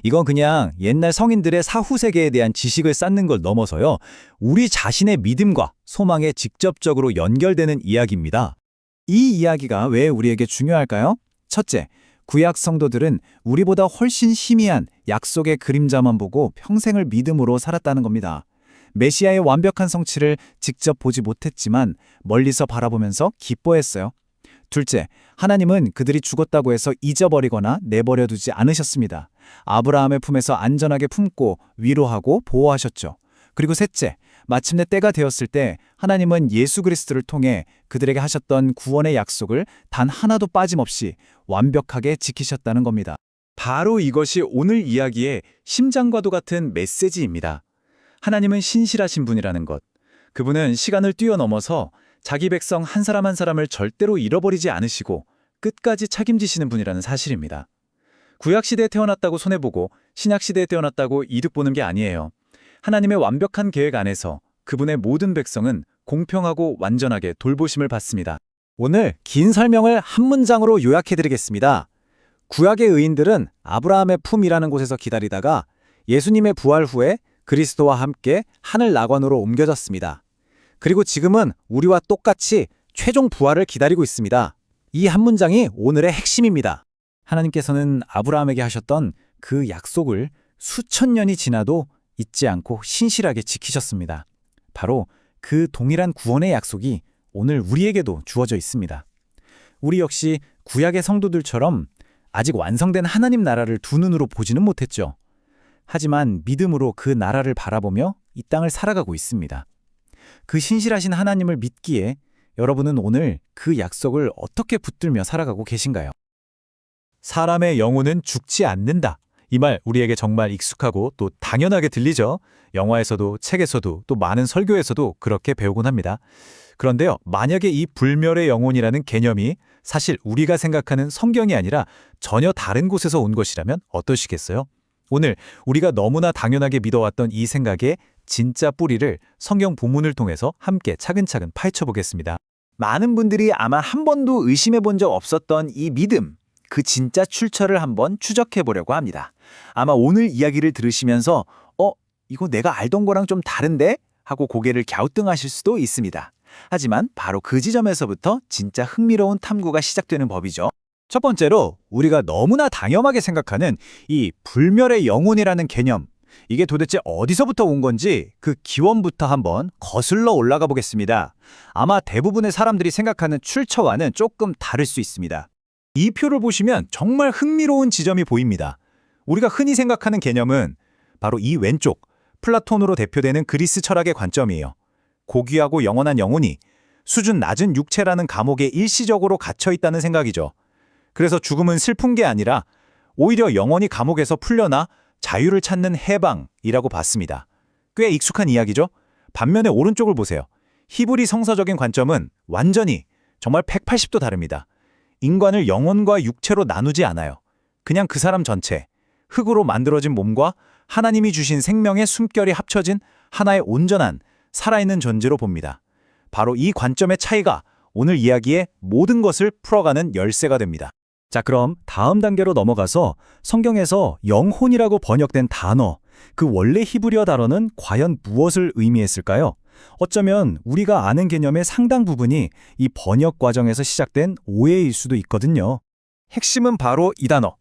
이건 그냥 옛날 성인들의 사후 세계에 대한 지식을 쌓는 걸 넘어서요. 우리 자신의 믿음과 소망에 직접적으로 연결되는 이야기입니다. 이 이야기가 왜 우리에게 중요할까요? 첫째, 구약 성도들은 우리보다 훨씬 희미한 약속의 그림자만 보고 평생을 믿음으로 살았다는 겁니다. 메시아의 완벽한 성취를 직접 보지 못했지만 멀리서 바라보면서 기뻐했어요. 둘째, 하나님은 그들이 죽었다고 해서 잊어버리거나 내버려 두지 않으셨습니다. 아브라함의 품에서 안전하게 품고 위로하고 보호하셨죠. 그리고 셋째, 마침내 때가 되었을 때 하나님은 예수 그리스도를 통해 그들에게 하셨던 구원의 약속을 단 하나도 빠짐없이 완벽하게 지키셨다는 겁니다. 바로 이것이 오늘 이야기의 심장과도 같은 메시지입니다. 하나님은 신실하신 분이라는 것. 그분은 시간을 뛰어넘어서 자기 백성 한 사람 한 사람을 절대로 잃어버리지 않으시고 끝까지 책임지시는 분이라는 사실입니다. 구약시대에 태어났다고 손해보고 신약시대에 태어났다고 이득 보는 게 아니에요. 하나님의 완벽한 계획 안에서 그분의 모든 백성은 공평하고 완전하게 돌보심을 받습니다. 오늘 긴 설명을 한 문장으로 요약해드리겠습니다. 구약의 의인들은 아브라함의 품이라는 곳에서 기다리다가 예수님의 부활 후에 그리스도와 함께 하늘 낙원으로 옮겨졌습니다. 그리고 지금은 우리와 똑같이 최종 부활을 기다리고 있습니다. 이 한 문장이 오늘의 핵심입니다. 하나님께서는 아브라함에게 하셨던 그 약속을 수천 년이 지나도 잊지 않고 신실하게 지키셨습니다. 바로 그 동일한 구원의 약속이 오늘 우리에게도 주어져 있습니다. 우리 역시 구약의 성도들처럼 아직 완성된 하나님 나라를 두 눈으로 보지는 못했죠. 하지만 믿음으로 그 나라를 바라보며 이 땅을 살아가고 있습니다. 그 신실하신 하나님을 믿기에 여러분은 오늘 그 약속을 어떻게 붙들며 살아가고 계신가요? 사람의 영혼은 죽지 않는다. 이 말 우리에게 정말 익숙하고 또 당연하게 들리죠. 영화에서도 책에서도 또 많은 설교에서도 그렇게 배우곤 합니다. 그런데요, 만약에 이 불멸의 영혼이라는 개념이 사실 우리가 생각하는 성경이 아니라 전혀 다른 곳에서 온 것이라면 어떠시겠어요? 오늘 우리가 너무나 당연하게 믿어왔던 이 생각의 진짜 뿌리를 성경 본문을 통해서 함께 차근차근 파헤쳐보겠습니다. 많은 분들이 아마 한 번도 의심해 본 적 없었던 이 믿음, 그 진짜 출처를 한번 추적해 보려고 합니다. 아마 오늘 이야기를 들으시면서 이거 내가 알던 거랑 좀 다른데? 하고 고개를 갸우뚱하실 수도 있습니다. 하지만 바로 그 지점에서부터 진짜 흥미로운 탐구가 시작되는 법이죠. 첫 번째로 우리가 너무나 당연하게 생각하는 이 불멸의 영혼이라는 개념, 이게 도대체 어디서부터 온 건지 그 기원부터 한번 거슬러 올라가 보겠습니다. 아마 대부분의 사람들이 생각하는 출처와는 조금 다를 수 있습니다. 이 표를 보시면 정말 흥미로운 지점이 보입니다. 우리가 흔히 생각하는 개념은 바로 이 왼쪽, 플라톤으로 대표되는 그리스 철학의 관점이에요. 고귀하고 영원한 영혼이 수준 낮은 육체라는 감옥에 일시적으로 갇혀 있다는 생각이죠. 그래서 죽음은 슬픈 게 아니라 오히려 영원히 감옥에서 풀려나 자유를 찾는 해방이라고 봤습니다. 꽤 익숙한 이야기죠? 반면에 오른쪽을 보세요. 히브리 성서적인 관점은 완전히 정말 180도 다릅니다. 인간을 영혼과 육체로 나누지 않아요. 그냥 그 사람 전체, 흙으로 만들어진 몸과 하나님이 주신 생명의 숨결이 합쳐진 하나의 온전한 살아있는 존재로 봅니다. 바로 이 관점의 차이가 오늘 이야기의 모든 것을 풀어가는 열쇠가 됩니다. 자, 그럼 다음 단계로 넘어가서 성경에서 영혼이라고 번역된 단어, 그 원래 히브리어 단어는 과연 무엇을 의미했을까요? 어쩌면 우리가 아는 개념의 상당 부분이 이 번역 과정에서 시작된 오해일 수도 있거든요. 핵심은 바로 이 단어,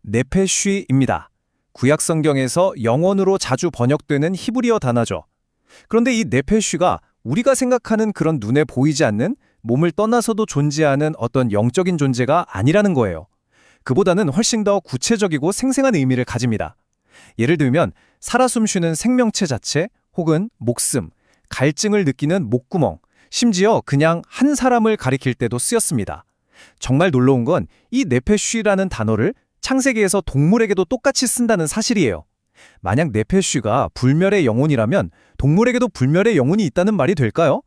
네페쉬입니다. 구약 성경에서 영혼으로 자주 번역되는 히브리어 단어죠. 그런데 이 네페쉬가 우리가 생각하는 그런 눈에 보이지 않는 몸을 떠나서도 존재하는 어떤 영적인 존재가 아니라는 거예요. 그보다는 훨씬 더 구체적이고 생생한 의미를 가집니다. 예를 들면 살아 숨쉬는 생명체 자체 혹은 목숨, 갈증을 느끼는 목구멍, 심지어 그냥 한 사람을 가리킬 때도 쓰였습니다. 정말 놀라운 건 이 네페쉬라는 단어를 창세기에서 동물에게도 똑같이 쓴다는 사실이에요. 만약 네페쉬가 불멸의 영혼이라면 동물에게도 불멸의 영혼이 있다는 말이 될까요?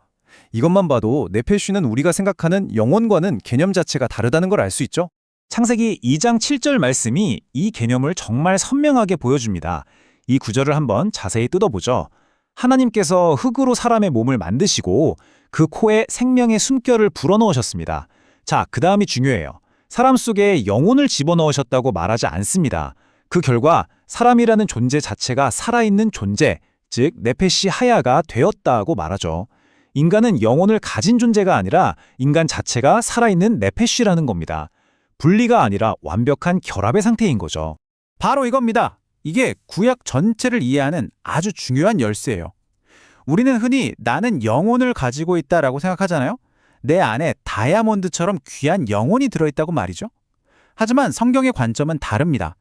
이것만 봐도 네페쉬는 우리가 생각하는 영혼과는 개념 자체가 다르다는 걸 알 수 있죠. 창세기 2장 7절 말씀이 이 개념을 정말 선명하게 보여줍니다. 이 구절을 한번 자세히 뜯어보죠. 하나님께서 흙으로 사람의 몸을 만드시고 그 코에 생명의 숨결을 불어넣으셨습니다. 자, 그 다음이 중요해요. 사람 속에 영혼을 집어넣으셨다고 말하지 않습니다. 그 결과 사람이라는 존재 자체가 살아있는 존재, 즉 네페시 하야가 되었다고 말하죠. 인간은 영혼을 가진 존재가 아니라 인간 자체가 살아있는 네페시라는 겁니다. 분리가 아니라 완벽한 결합의 상태인 거죠. 바로 이겁니다. 이게 구약 전체를 이해하는 아주 중요한 열쇠예요. 우리는 흔히 나는 영혼을 가지고 있다라고 생각하잖아요. 내 안에 다이아몬드처럼 귀한 영혼이 들어있다고 말이죠. 하지만 성경의 관점은 다릅니다.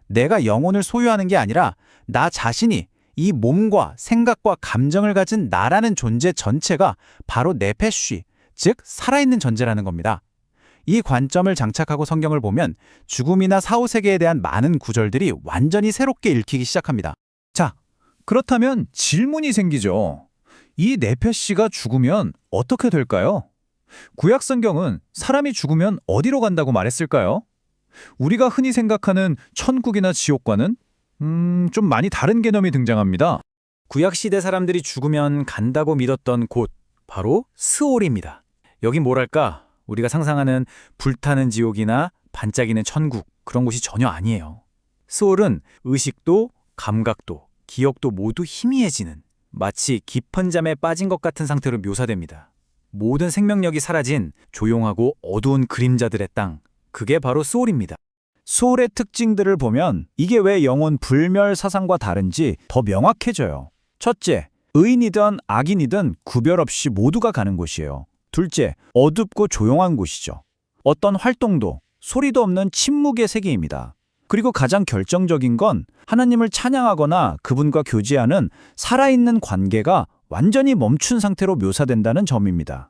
내가 영혼을 소유하는 게 아니라 나 자신이 이 몸과 생각과 감정을 가진 나라는 존재 전체가 바로 네페쉬, 즉 살아있는 존재라는 겁니다. 이 관점을 장착하고 성경을 보면 죽음이나 사후세계에 대한 많은 구절들이 완전히 새롭게 읽히기 시작합니다. 자, 그렇다면 질문이 생기죠. 이 네페시가 죽으면 어떻게 될까요? 구약 성경은 사람이 죽으면 어디로 간다고 말했을까요? 우리가 흔히 생각하는 천국이나 지옥과는 좀 많이 다른 개념이 등장합니다. 구약시대 사람들이 죽으면 간다고 믿었던 곳, 바로 스올입니다. 여긴 뭐랄까, 우리가 상상하는 불타는 지옥이나 반짝이는 천국, 그런 곳이 전혀 아니에요. 스올은 의식도, 감각도, 기억도 모두 희미해지는, 마치 깊은 잠에 빠진 것 같은 상태로 묘사됩니다. 모든 생명력이 사라진 조용하고 어두운 그림자들의 땅, 그게 바로 스올입니다. 스올의 특징들을 보면 이게 왜 영혼 불멸 사상과 다른지 더 명확해져요. 첫째, 의인이든 악인이든 구별 없이 모두가 가는 곳이에요. 둘째, 어둡고 조용한 곳이죠. 어떤 활동도, 소리도 없는 침묵의 세계입니다. 그리고 가장 결정적인 건 하나님을 찬양하거나 그분과 교제하는 살아있는 관계가 완전히 멈춘 상태로 묘사된다는 점입니다.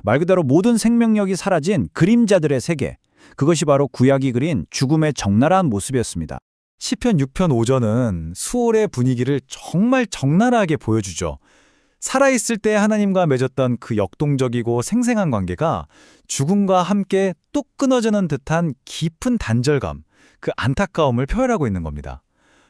말 그대로 모든 생명력이 사라진 그림자들의 세계, 그것이 바로 구약이 그린 죽음의 적나라한 모습이었습니다. 시편 6편 5절은 수월의 분위기를 정말 적나라하게 보여주죠. 살아있을 때 하나님과 맺었던 그 역동적이고 생생한 관계가 죽음과 함께 뚝 끊어지는 듯한 깊은 단절감, 그 안타까움을 표현하고 있는 겁니다.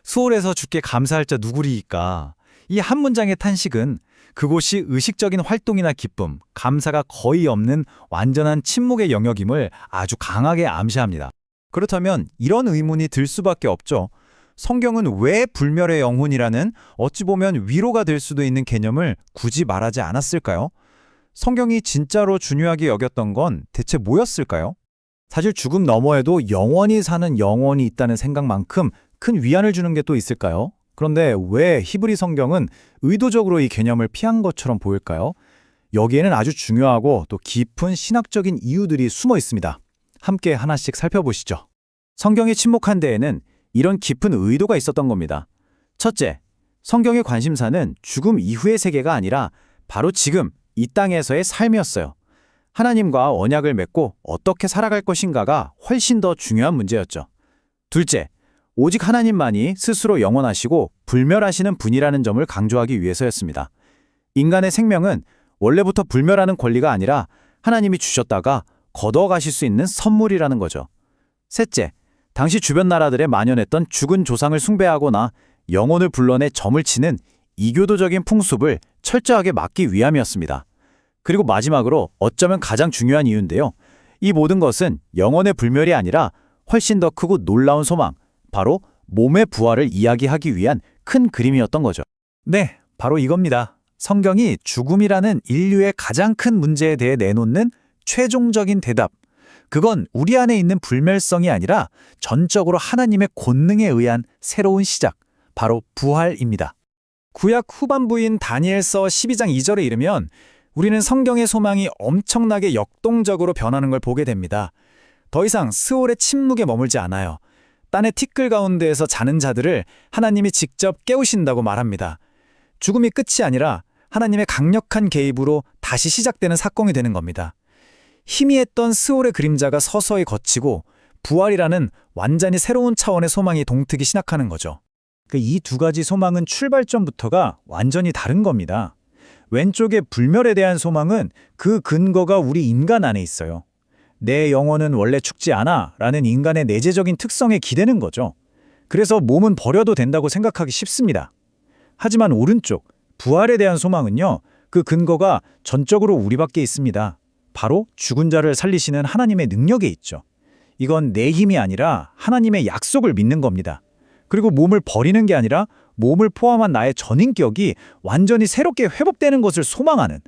수월에서 주께 감사할 자 누구리이까? 이 한 문장의 탄식은 그곳이 의식적인 활동이나 기쁨, 감사가 거의 없는 완전한 침묵의 영역임을 아주 강하게 암시합니다. 그렇다면 이런 의문이 들 수밖에 없죠. 성경은 왜 불멸의 영혼이라는 어찌 보면 위로가 될 수도 있는 개념을 굳이 말하지 않았을까요? 성경이 진짜로 중요하게 여겼던 건 대체 뭐였을까요? 사실 죽음 너머에도 영원히 사는 영혼이 있다는 생각만큼 큰 위안을 주는 게 또 있을까요? 그런데 왜 히브리 성경은 의도적으로 이 개념을 피한 것처럼 보일까요? 여기에는 아주 중요하고 또 깊은 신학적인 이유들이 숨어 있습니다. 함께 하나씩 살펴보시죠. 성경이 침묵한 데에는 이런 깊은 의도가 있었던 겁니다. 첫째, 성경의 관심사는 죽음 이후의 세계가 아니라 바로 지금 이 땅에서의 삶이었어요. 하나님과 언약을 맺고 어떻게 살아갈 것인가가 훨씬 더 중요한 문제였죠. 둘째, 오직 하나님만이 스스로 영원하시고 불멸하시는 분이라는 점을 강조하기 위해서였습니다. 인간의 생명은 원래부터 불멸하는 권리가 아니라 하나님이 주셨다가 거둬가실 수 있는 선물이라는 거죠. 셋째, 당시 주변 나라들에 만연했던 죽은 조상을 숭배하거나 영혼을 불러내 점을 치는 이교도적인 풍습을 철저하게 막기 위함이었습니다. 그리고 마지막으로 어쩌면 가장 중요한 이유인데요. 이 모든 것은 영혼의 불멸이 아니라 훨씬 더 크고 놀라운 소망, 바로 몸의 부활을 이야기하기 위한 큰 그림이었던 거죠. 네, 바로 이겁니다. 성경이 죽음이라는 인류의 가장 큰 문제에 대해 내놓는 최종적인 대답. 그건 우리 안에 있는 불멸성이 아니라 전적으로 하나님의 권능에 의한 새로운 시작, 바로 부활입니다. 구약 후반부인 다니엘서 12장 2절에 이르면 우리는 성경의 소망이 엄청나게 역동적으로 변하는 걸 보게 됩니다. 더 이상 스올의 침묵에 머물지 않아요. 딴의 티끌 가운데에서 자는 자들을 하나님이 직접 깨우신다고 말합니다. 죽음이 끝이 아니라 하나님의 강력한 개입으로 다시 시작되는 사건이 되는 겁니다. 희미했던 스올의 그림자가 서서히 걷히고 부활이라는 완전히 새로운 차원의 소망이 동트기 시작하는 거죠. 이 두 가지 소망은 출발점부터가 완전히 다른 겁니다. 왼쪽의 불멸에 대한 소망은 그 근거가 우리 인간 안에 있어요. 내 영혼은 원래 죽지 않아 라는 인간의 내재적인 특성에 기대는 거죠. 그래서 몸은 버려도 된다고 생각하기 쉽습니다. 하지만 오른쪽, 부활에 대한 소망은요, 그 근거가 전적으로 우리밖에 있습니다. 바로 죽은 자를 살리시는 하나님의 능력에 있죠. 이건 내 힘이 아니라 하나님의 약속을 믿는 겁니다. 그리고 몸을 버리는 게 아니라 몸을 포함한 나의 전인격이 완전히 새롭게 회복되는 것을 소망하는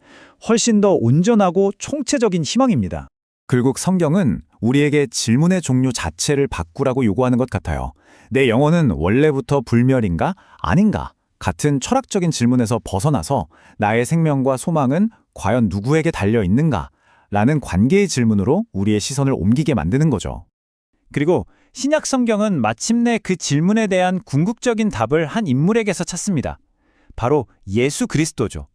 훨씬 더 온전하고 총체적인 희망입니다. 결국 성경은 우리에게 질문의 종류 자체를 바꾸라고 요구하는 것 같아요. 내 영혼은 원래부터 불멸인가? 아닌가? 같은 철학적인 질문에서 벗어나서 나의 생명과 소망은 과연 누구에게 달려 있는가? 라는 관계의 질문으로 우리의 시선을 옮기게 만드는 거죠. 그리고 신약 성경은 마침내 그 질문에 대한 궁극적인 답을 한 인물에게서 찾습니다. 바로 예수 그리스도죠.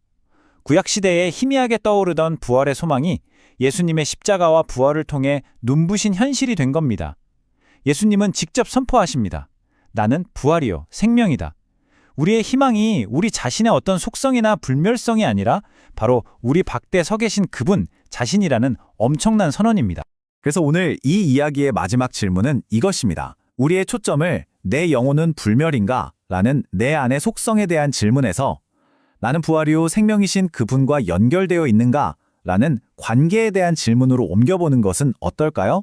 구약 시대에 희미하게 떠오르던 부활의 소망이 예수님의 십자가와 부활을 통해 눈부신 현실이 된 겁니다. 예수님은 직접 선포하십니다. 나는 부활이요, 생명이다. 우리의 희망이 우리 자신의 어떤 속성이나 불멸성이 아니라 바로 우리 밖에 서 계신 그분 자신이라는 엄청난 선언입니다. 그래서 오늘 이 이야기의 마지막 질문은 이것입니다. 우리의 초점을 내 영혼은 불멸인가? 라는 내 안의 속성에 대한 질문에서 나는 부활이요 생명이신 그분과 연결되어 있는가? 라는 관계에 대한 질문으로 옮겨보는 것은 어떨까요?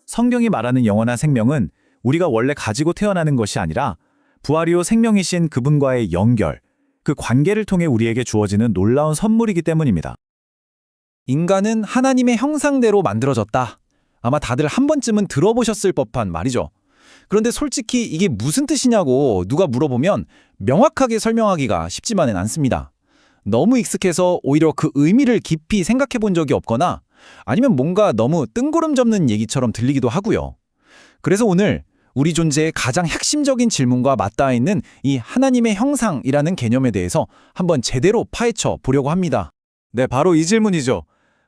성경이 말하는 영원한 생명은 우리가 원래 가지고 태어나는 것이 아니라 부활이요 생명이신 그분과의 연결, 그 관계를 통해 우리에게 주어지는 놀라운 선물이기 때문입니다. 인간은 하나님의 형상대로 만들어졌다. 아마 다들 한 번쯤은 들어보셨을 법한 말이죠. 그런데 솔직히 이게 무슨 뜻이냐고 누가 물어보면 명확하게 설명하기가 쉽지만은 않습니다. 너무 익숙해서 오히려 그 의미를 깊이 생각해 본 적이 없거나 아니면 뭔가 너무 뜬구름 잡는 얘기처럼 들리기도 하고요. 그래서 오늘 우리 존재의 가장 핵심적인 질문과 맞닿아 있는 이 하나님의 형상이라는 개념에 대해서 한번 제대로 파헤쳐 보려고 합니다. 네, 바로 이 질문이죠.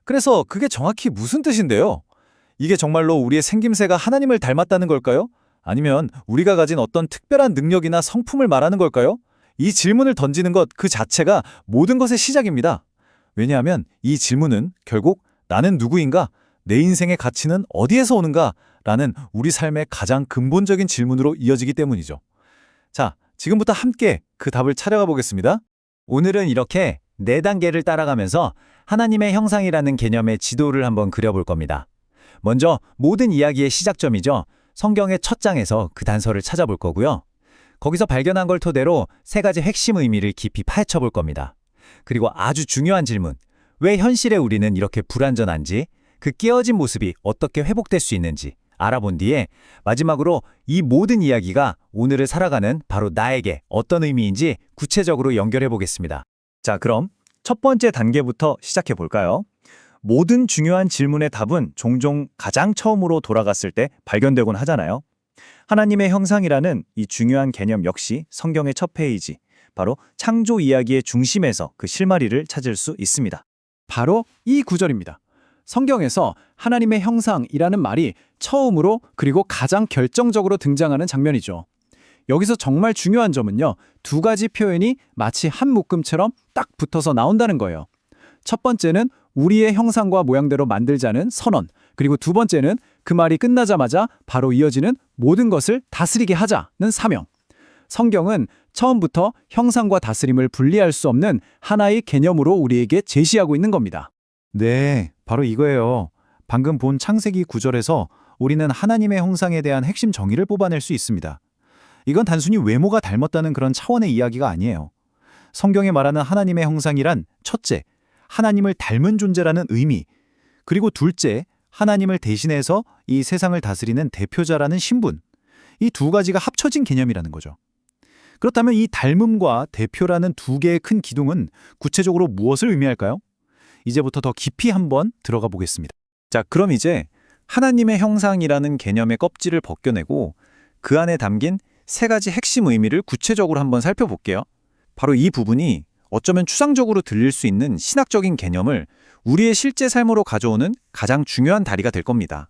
그래서 그게 정확히 무슨 뜻인데요? 이게 정말로 우리의 생김새가 하나님을 닮았다는 걸까요? 아니면 우리가 가진 어떤 특별한 능력이나 성품을 말하는 걸까요? 이 질문을 던지는 것 그 자체가 모든 것의 시작입니다. 왜냐하면 이 질문은 결국 나는 누구인가? 내 인생의 가치는 어디에서 오는가? 라는 우리 삶의 가장 근본적인 질문으로 이어지기 때문이죠. 자, 지금부터 함께 그 답을 찾아가 보겠습니다. 오늘은 이렇게 4단계를 따라가면서 하나님의 형상이라는 개념의 지도를 한번 그려볼 겁니다. 먼저 모든 이야기의 시작점이죠. 성경의 첫 장에서 그 단서를 찾아볼 거고요. 거기서 발견한 걸 토대로 3가지 핵심 의미를 깊이 파헤쳐 볼 겁니다. 그리고 아주 중요한 질문, 왜 현실에 우리는 이렇게 불완전한지, 그 깨어진 모습이 어떻게 회복될 수 있는지 알아본 뒤에 마지막으로 이 모든 이야기가 오늘을 살아가는 바로 나에게 어떤 의미인지 구체적으로 연결해 보겠습니다. 자, 그럼 첫 번째 단계부터 시작해 볼까요? 모든 중요한 질문의 답은 종종 가장 처음으로 돌아갔을 때 발견되곤 하잖아요. 하나님의 형상이라는 이 중요한 개념 역시 성경의 첫 페이지, 바로 창조 이야기의 중심에서 그 실마리를 찾을 수 있습니다. 바로 이 구절입니다. 성경에서 하나님의 형상이라는 말이 처음으로 그리고 가장 결정적으로 등장하는 장면이죠. 여기서 정말 중요한 점은요, 2가지 표현이 마치 한 묶음처럼 딱 붙어서 나온다는 거예요. 첫 번째는 우리의 형상과 모양대로 만들자는 선언, 그리고 2번째는 그 말이 끝나자마자 바로 이어지는 모든 것을 다스리게 하자는 사명. 성경은 처음부터 형상과 다스림을 분리할 수 없는 하나의 개념으로 우리에게 제시하고 있는 겁니다. 네, 바로 이거예요. 방금 본 창세기 9절에서 우리는 하나님의 형상에 대한 핵심 정의를 뽑아낼 수 있습니다. 이건 단순히 외모가 닮았다는 그런 차원의 이야기가 아니에요. 성경에 말하는 하나님의 형상이란 첫째, 하나님을 닮은 존재라는 의미, 그리고 둘째, 하나님을 대신해서 이 세상을 다스리는 대표자라는 신분, 이 두 가지가 합쳐진 개념이라는 거죠. 그렇다면 이 닮음과 대표라는 두 개의 큰 기둥은 구체적으로 무엇을 의미할까요? 이제부터 더 깊이 한번 들어가 보겠습니다. 자, 그럼 이제 하나님의 형상이라는 개념의 껍질을 벗겨내고 그 안에 담긴 세 가지 핵심 의미를 구체적으로 한번 살펴볼게요. 바로 이 부분이 어쩌면 추상적으로 들릴 수 있는 신학적인 개념을 우리의 실제 삶으로 가져오는 가장 중요한 다리가 될 겁니다.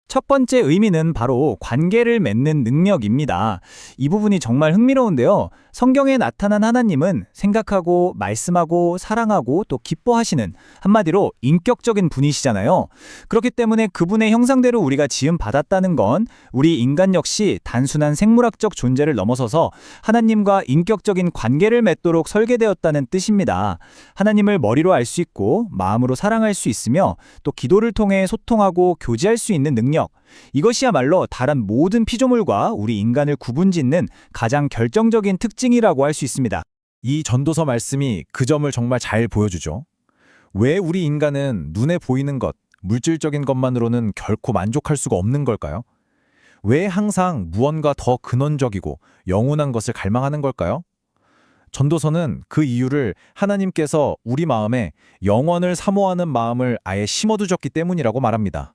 첫 번째 의미는 바로 관계를 맺는 능력입니다. 이 부분이 정말 흥미로운데요. 성경에 나타난 하나님은 생각하고 말씀하고 사랑하고 또 기뻐하시는 한마디로 인격적인 분이시잖아요. 그렇기 때문에 그분의 형상대로 우리가 지음받았다는 건 우리 인간 역시 단순한 생물학적 존재를 넘어서서 하나님과 인격적인 관계를 맺도록 설계되었다는 뜻입니다. 하나님을 머리로 알 수 있고 마음으로 사랑할 수 있으며 또 기도를 통해 소통하고 교제할 수 있는 능력, 이것이야말로 다른 모든 피조물과 우리 인간을 구분짓는 가장 결정적인 특징이라고 할 수 있습니다. 이 전도서 말씀이 그 점을 정말 잘 보여주죠. 왜 우리 인간은 눈에 보이는 것, 물질적인 것만으로는 결코 만족할 수가 없는 걸까요? 왜 항상 무언가 더 근원적이고 영원한 것을 갈망하는 걸까요? 전도서는 그 이유를 하나님께서 우리 마음에 영원을 사모하는 마음을 아예 심어두셨기 때문이라고 말합니다.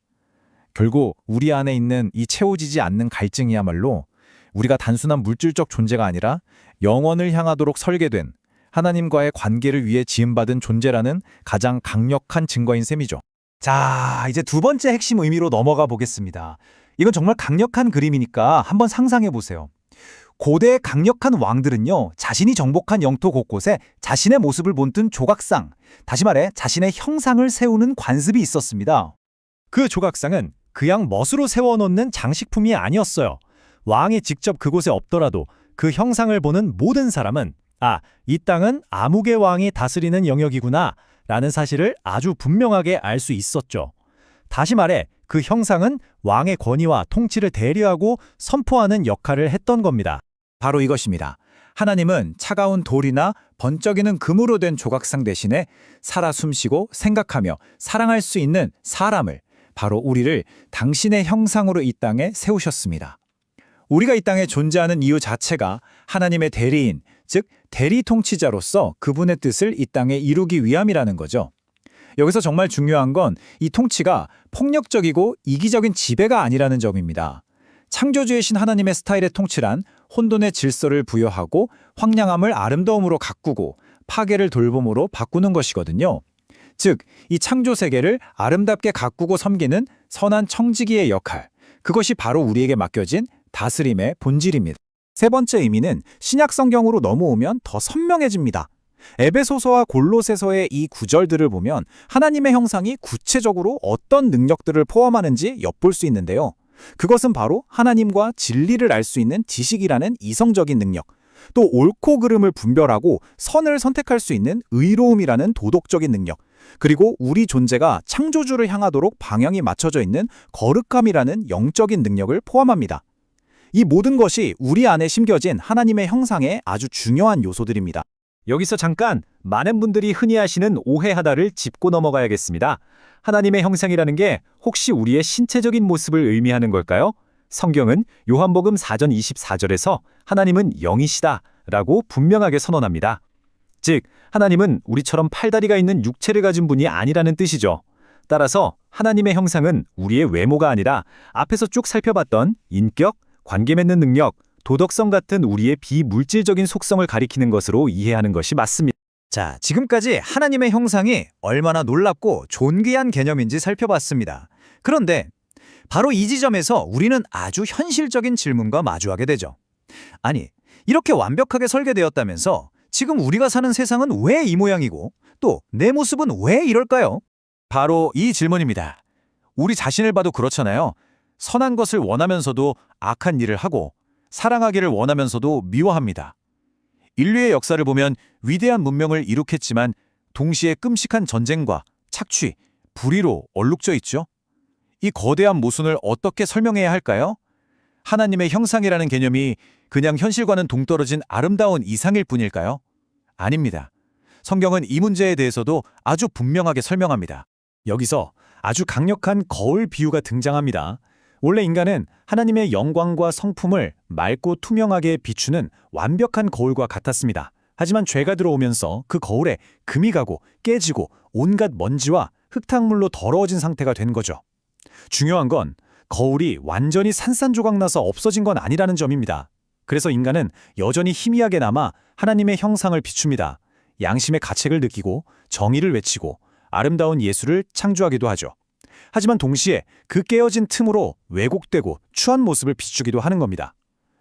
결국 우리 안에 있는 이 채워지지 않는 갈증이야말로 우리가 단순한 물질적 존재가 아니라 영원을 향하도록 설계된 하나님과의 관계를 위해 지음받은 존재라는 가장 강력한 증거인 셈이죠. 자, 이제 두 번째 핵심 의미로 넘어가 보겠습니다. 이건 정말 강력한 그림이니까 한번 상상해 보세요. 고대의 강력한 왕들은요, 자신이 정복한 영토 곳곳에 자신의 모습을 본뜬 조각상, 다시 말해 자신의 형상을 세우는 관습이 있었습니다. 그 조각상은 그냥 멋으로 세워놓는 장식품이 아니었어요. 왕이 직접 그곳에 없더라도 그 형상을 보는 모든 사람은 이 땅은 아무개 왕이 다스리는 영역이구나 라는 사실을 아주 분명하게 알 수 있었죠. 다시 말해 그 형상은 왕의 권위와 통치를 대리하고 선포하는 역할을 했던 겁니다. 바로 이것입니다. 하나님은 차가운 돌이나 번쩍이는 금으로 된 조각상 대신에 살아 숨쉬고 생각하며 사랑할 수 있는 사람을, 바로 우리를 당신의 형상으로 이 땅에 세우셨습니다. 우리가 이 땅에 존재하는 이유 자체가 하나님의 대리인, 즉 대리 통치자로서 그분의 뜻을 이 땅에 이루기 위함이라는 거죠. 여기서 정말 중요한 건 이 통치가 폭력적이고 이기적인 지배가 아니라는 점입니다. 창조주의 신 하나님의 스타일의 통치란 혼돈의 질서를 부여하고 황량함을 아름다움으로 가꾸고 파괴를 돌봄으로 바꾸는 것이거든요. 즉, 이 창조 세계를 아름답게 가꾸고 섬기는 선한 청지기의 역할, 그것이 바로 우리에게 맡겨진 다스림의 본질입니다. 세 번째 의미는 신약 성경으로 넘어오면 더 선명해집니다. 에베소서와 골로새서의 이 구절들을 보면 하나님의 형상이 구체적으로 어떤 능력들을 포함하는지 엿볼 수 있는데요. 그것은 바로 하나님과 진리를 알 수 있는 지식이라는 이성적인 능력, 또 옳고 그름을 분별하고 선을 선택할 수 있는 의로움이라는 도덕적인 능력, 그리고 우리 존재가 창조주를 향하도록 방향이 맞춰져 있는 거룩함이라는 영적인 능력을 포함합니다. 이 모든 것이 우리 안에 심겨진 하나님의 형상의 아주 중요한 요소들입니다. 여기서 잠깐 많은 분들이 흔히 하시는 오해 하나를 짚고 넘어가야겠습니다. 하나님의 형상이라는 게 혹시 우리의 신체적인 모습을 의미하는 걸까요? 성경은 요한복음 4장 24절에서 하나님은 영이시다 라고 분명하게 선언합니다. 즉, 하나님은 우리처럼 팔다리가 있는 육체를 가진 분이 아니라는 뜻이죠. 따라서 하나님의 형상은 우리의 외모가 아니라 앞에서 쭉 살펴봤던 인격, 관계 맺는 능력, 도덕성 같은 우리의 비물질적인 속성을 가리키는 것으로 이해하는 것이 맞습니다. 자, 지금까지 하나님의 형상이 얼마나 놀랍고 존귀한 개념인지 살펴봤습니다. 그런데 바로 이 지점에서 우리는 아주 현실적인 질문과 마주하게 되죠. 아니, 이렇게 완벽하게 설계되었다면서 지금 우리가 사는 세상은 왜 이 모양이고 또 내 모습은 왜 이럴까요? 바로 이 질문입니다. 우리 자신을 봐도 그렇잖아요. 선한 것을 원하면서도 악한 일을 하고, 사랑하기를 원하면서도 미워합니다. 인류의 역사를 보면 위대한 문명을 이룩했지만 동시에 끔찍한 전쟁과 착취, 불의로 얼룩져 있죠. 이 거대한 모순을 어떻게 설명해야 할까요? 하나님의 형상이라는 개념이 그냥 현실과는 동떨어진 아름다운 이상일 뿐일까요? 아닙니다. 성경은 이 문제에 대해서도 아주 분명하게 설명합니다. 여기서 아주 강력한 거울 비유가 등장합니다. 원래 인간은 하나님의 영광과 성품을 맑고 투명하게 비추는 완벽한 거울과 같았습니다. 하지만 죄가 들어오면서 그 거울에 금이 가고 깨지고 온갖 먼지와 흙탕물로 더러워진 상태가 된 거죠. 중요한 건 거울이 완전히 산산조각 나서 없어진 건 아니라는 점입니다. 그래서 인간은 여전히 희미하게 남아 하나님의 형상을 비춥니다. 양심의 가책을 느끼고 정의를 외치고 아름다운 예술을 창조하기도 하죠. 하지만 동시에 그 깨어진 틈으로 왜곡되고 추한 모습을 비추기도 하는 겁니다.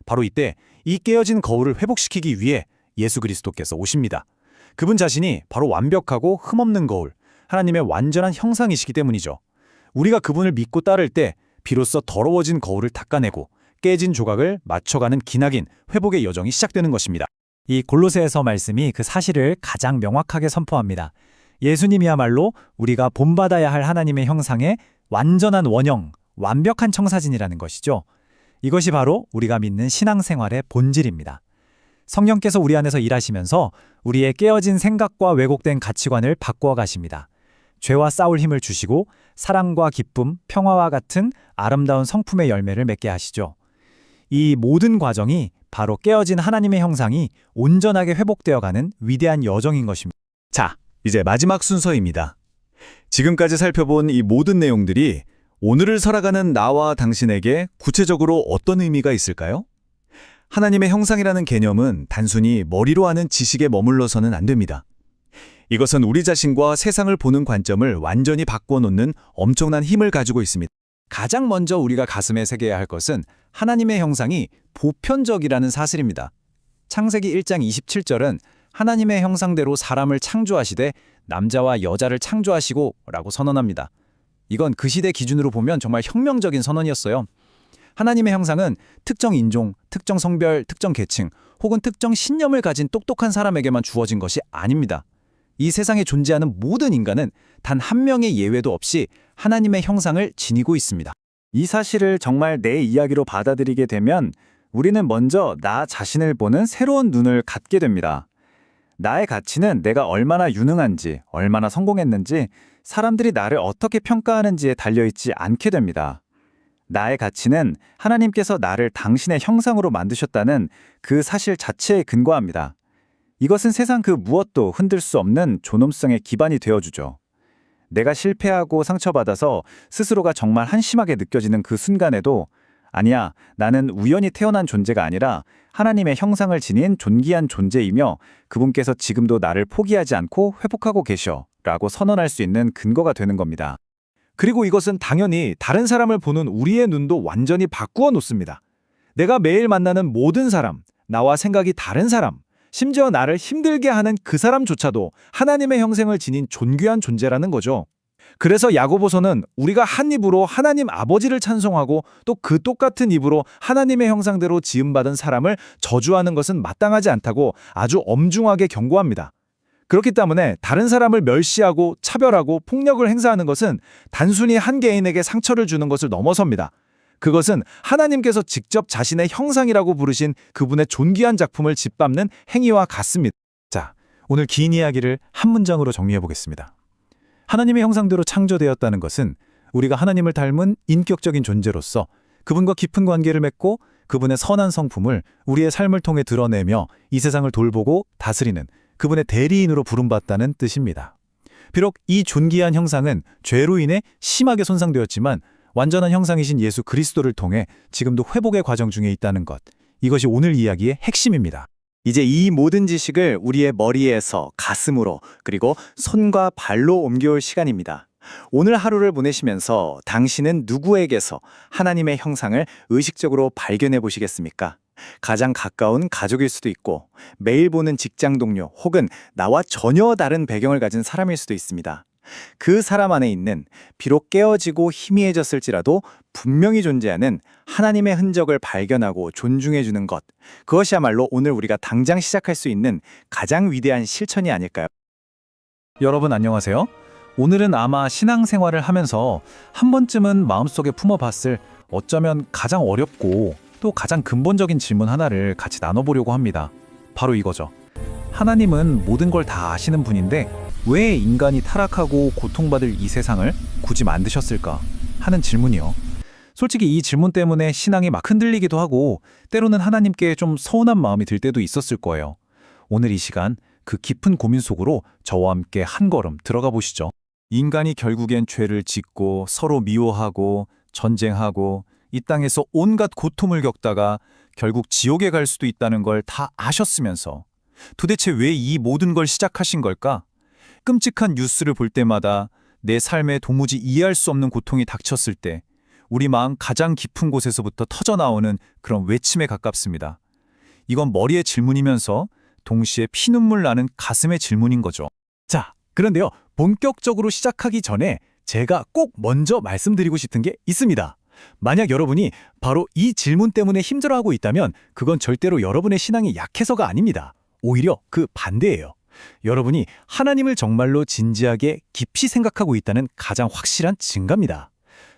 바로 이때 이 깨어진 거울을 회복시키기 위해 예수 그리스도께서 오십니다. 그분 자신이 바로 완벽하고 흠없는 거울, 하나님의 완전한 형상이시기 때문이죠. 우리가 그분을 믿고 따를 때 비로소 더러워진 거울을 닦아내고 깨진 조각을 맞춰가는 기나긴 회복의 여정이 시작되는 것입니다. 이 골로새서 말씀이 그 사실을 가장 명확하게 선포합니다. 예수님이야말로 우리가 본받아야 할 하나님의 형상의 완전한 원형, 완벽한 청사진이라는 것이죠. 이것이 바로 우리가 믿는 신앙생활의 본질입니다. 성령께서 우리 안에서 일하시면서 우리의 깨어진 생각과 왜곡된 가치관을 바꾸어 가십니다. 죄와 싸울 힘을 주시고 사랑과 기쁨, 평화와 같은 아름다운 성품의 열매를 맺게 하시죠. 이 모든 과정이 바로 깨어진 하나님의 형상이 온전하게 회복되어가는 위대한 여정인 것입니다. 자, 이제 마지막 순서입니다. 지금까지 살펴본 이 모든 내용들이 오늘을 살아가는 나와 당신에게 구체적으로 어떤 의미가 있을까요? 하나님의 형상이라는 개념은 단순히 머리로 아는 지식에 머물러서는 안 됩니다. 이것은 우리 자신과 세상을 보는 관점을 완전히 바꾸어 놓는 엄청난 힘을 가지고 있습니다. 가장 먼저 우리가 가슴에 새겨야 할 것은 하나님의 형상이 보편적이라는 사실입니다. 창세기 1장 27절은 하나님의 형상대로 사람을 창조하시되 남자와 여자를 창조하시고 라고 선언합니다. 이건 그 시대 기준으로 보면 정말 혁명적인 선언이었어요. 하나님의 형상은 특정 인종, 특정 성별, 특정 계층 혹은 특정 신념을 가진 똑똑한 사람에게만 주어진 것이 아닙니다. 이 세상에 존재하는 모든 인간은 단 한 명의 예외도 없이 하나님의 형상을 지니고 있습니다. 이 사실을 정말 내 이야기로 받아들이게 되면 우리는 먼저 나 자신을 보는 새로운 눈을 갖게 됩니다. 나의 가치는 내가 얼마나 유능한지, 얼마나 성공했는지, 사람들이 나를 어떻게 평가하는지에 달려있지 않게 됩니다. 나의 가치는 하나님께서 나를 당신의 형상으로 만드셨다는 그 사실 자체에 근거합니다. 이것은 세상 그 무엇도 흔들 수 없는 존엄성의 기반이 되어주죠. 내가 실패하고 상처받아서 스스로가 정말 한심하게 느껴지는 그 순간에도 아니야, 나는 우연히 태어난 존재가 아니라 하나님의 형상을 지닌 존귀한 존재이며 그분께서 지금도 나를 포기하지 않고 회복하고 계셔 라고 선언할 수 있는 근거가 되는 겁니다. 그리고 이것은 당연히 다른 사람을 보는 우리의 눈도 완전히 바꾸어 놓습니다. 내가 매일 만나는 모든 사람, 나와 생각이 다른 사람, 심지어 나를 힘들게 하는 그 사람조차도 하나님의 형상을 지닌 존귀한 존재라는 거죠. 그래서 야고보서는 우리가 한 입으로 하나님 아버지를 찬송하고 또 그 똑같은 입으로 하나님의 형상대로 지음받은 사람을 저주하는 것은 마땅하지 않다고 아주 엄중하게 경고합니다. 그렇기 때문에 다른 사람을 멸시하고 차별하고 폭력을 행사하는 것은 단순히 한 개인에게 상처를 주는 것을 넘어섭니다. 그것은 하나님께서 직접 자신의 형상이라고 부르신 그분의 존귀한 작품을 짓밟는 행위와 같습니다. 자, 오늘 긴 이야기를 한 문장으로 정리해 보겠습니다. 하나님의 형상대로 창조되었다는 것은 우리가 하나님을 닮은 인격적인 존재로서 그분과 깊은 관계를 맺고 그분의 선한 성품을 우리의 삶을 통해 드러내며 이 세상을 돌보고 다스리는 그분의 대리인으로 부름받다는 뜻입니다. 비록 이 존귀한 형상은 죄로 인해 심하게 손상되었지만 완전한 형상이신 예수 그리스도를 통해 지금도 회복의 과정 중에 있다는 것. 이것이 오늘 이야기의 핵심입니다. 이제 이 모든 지식을 우리의 머리에서 가슴으로 그리고 손과 발로 옮겨올 시간입니다. 오늘 하루를 보내시면서 당신은 누구에게서 하나님의 형상을 의식적으로 발견해 보시겠습니까? 가장 가까운 가족일 수도 있고 매일 보는 직장 동료 혹은 나와 전혀 다른 배경을 가진 사람일 수도 있습니다. 그 사람 안에 있는 비록 깨어지고 희미해졌을지라도 분명히 존재하는 하나님의 흔적을 발견하고 존중해주는 것, 그것이야말로 오늘 우리가 당장 시작할 수 있는 가장 위대한 실천이 아닐까요? 여러분 안녕하세요. 오늘은 아마 신앙생활을 하면서 한 번쯤은 마음속에 품어봤을 어쩌면 가장 어렵고 또 가장 근본적인 질문 하나를 같이 나눠보려고 합니다. 바로 이거죠. 하나님은 모든 걸 다 아시는 분인데 왜 인간이 타락하고 고통받을 이 세상을 굳이 만드셨을까 하는 질문이요. 솔직히 이 질문 때문에 신앙이 막 흔들리기도 하고 때로는 하나님께 좀 서운한 마음이 들 때도 있었을 거예요. 오늘 이 시간 그 깊은 고민 속으로 저와 함께 한 걸음 들어가 보시죠. 인간이 결국엔 죄를 짓고 서로 미워하고 전쟁하고 이 땅에서 온갖 고통을 겪다가 결국 지옥에 갈 수도 있다는 걸 다 아셨으면서 도대체 왜 이 모든 걸 시작하신 걸까? 끔찍한 뉴스를 볼 때마다 내 삶에 도무지 이해할 수 없는 고통이 닥쳤을 때 우리 마음 가장 깊은 곳에서부터 터져나오는 그런 외침에 가깝습니다. 이건 머리의 질문이면서 동시에 피눈물 나는 가슴의 질문인 거죠. 자, 그런데요. 본격적으로 시작하기 전에 제가 꼭 먼저 말씀드리고 싶은 게 있습니다. 만약 여러분이 바로 이 질문 때문에 힘들어하고 있다면 그건 절대로 여러분의 신앙이 약해서가 아닙니다. 오히려 그 반대예요. 여러분이 하나님을 정말로 진지하게 깊이 생각하고 있다는 가장 확실한 증거입니다.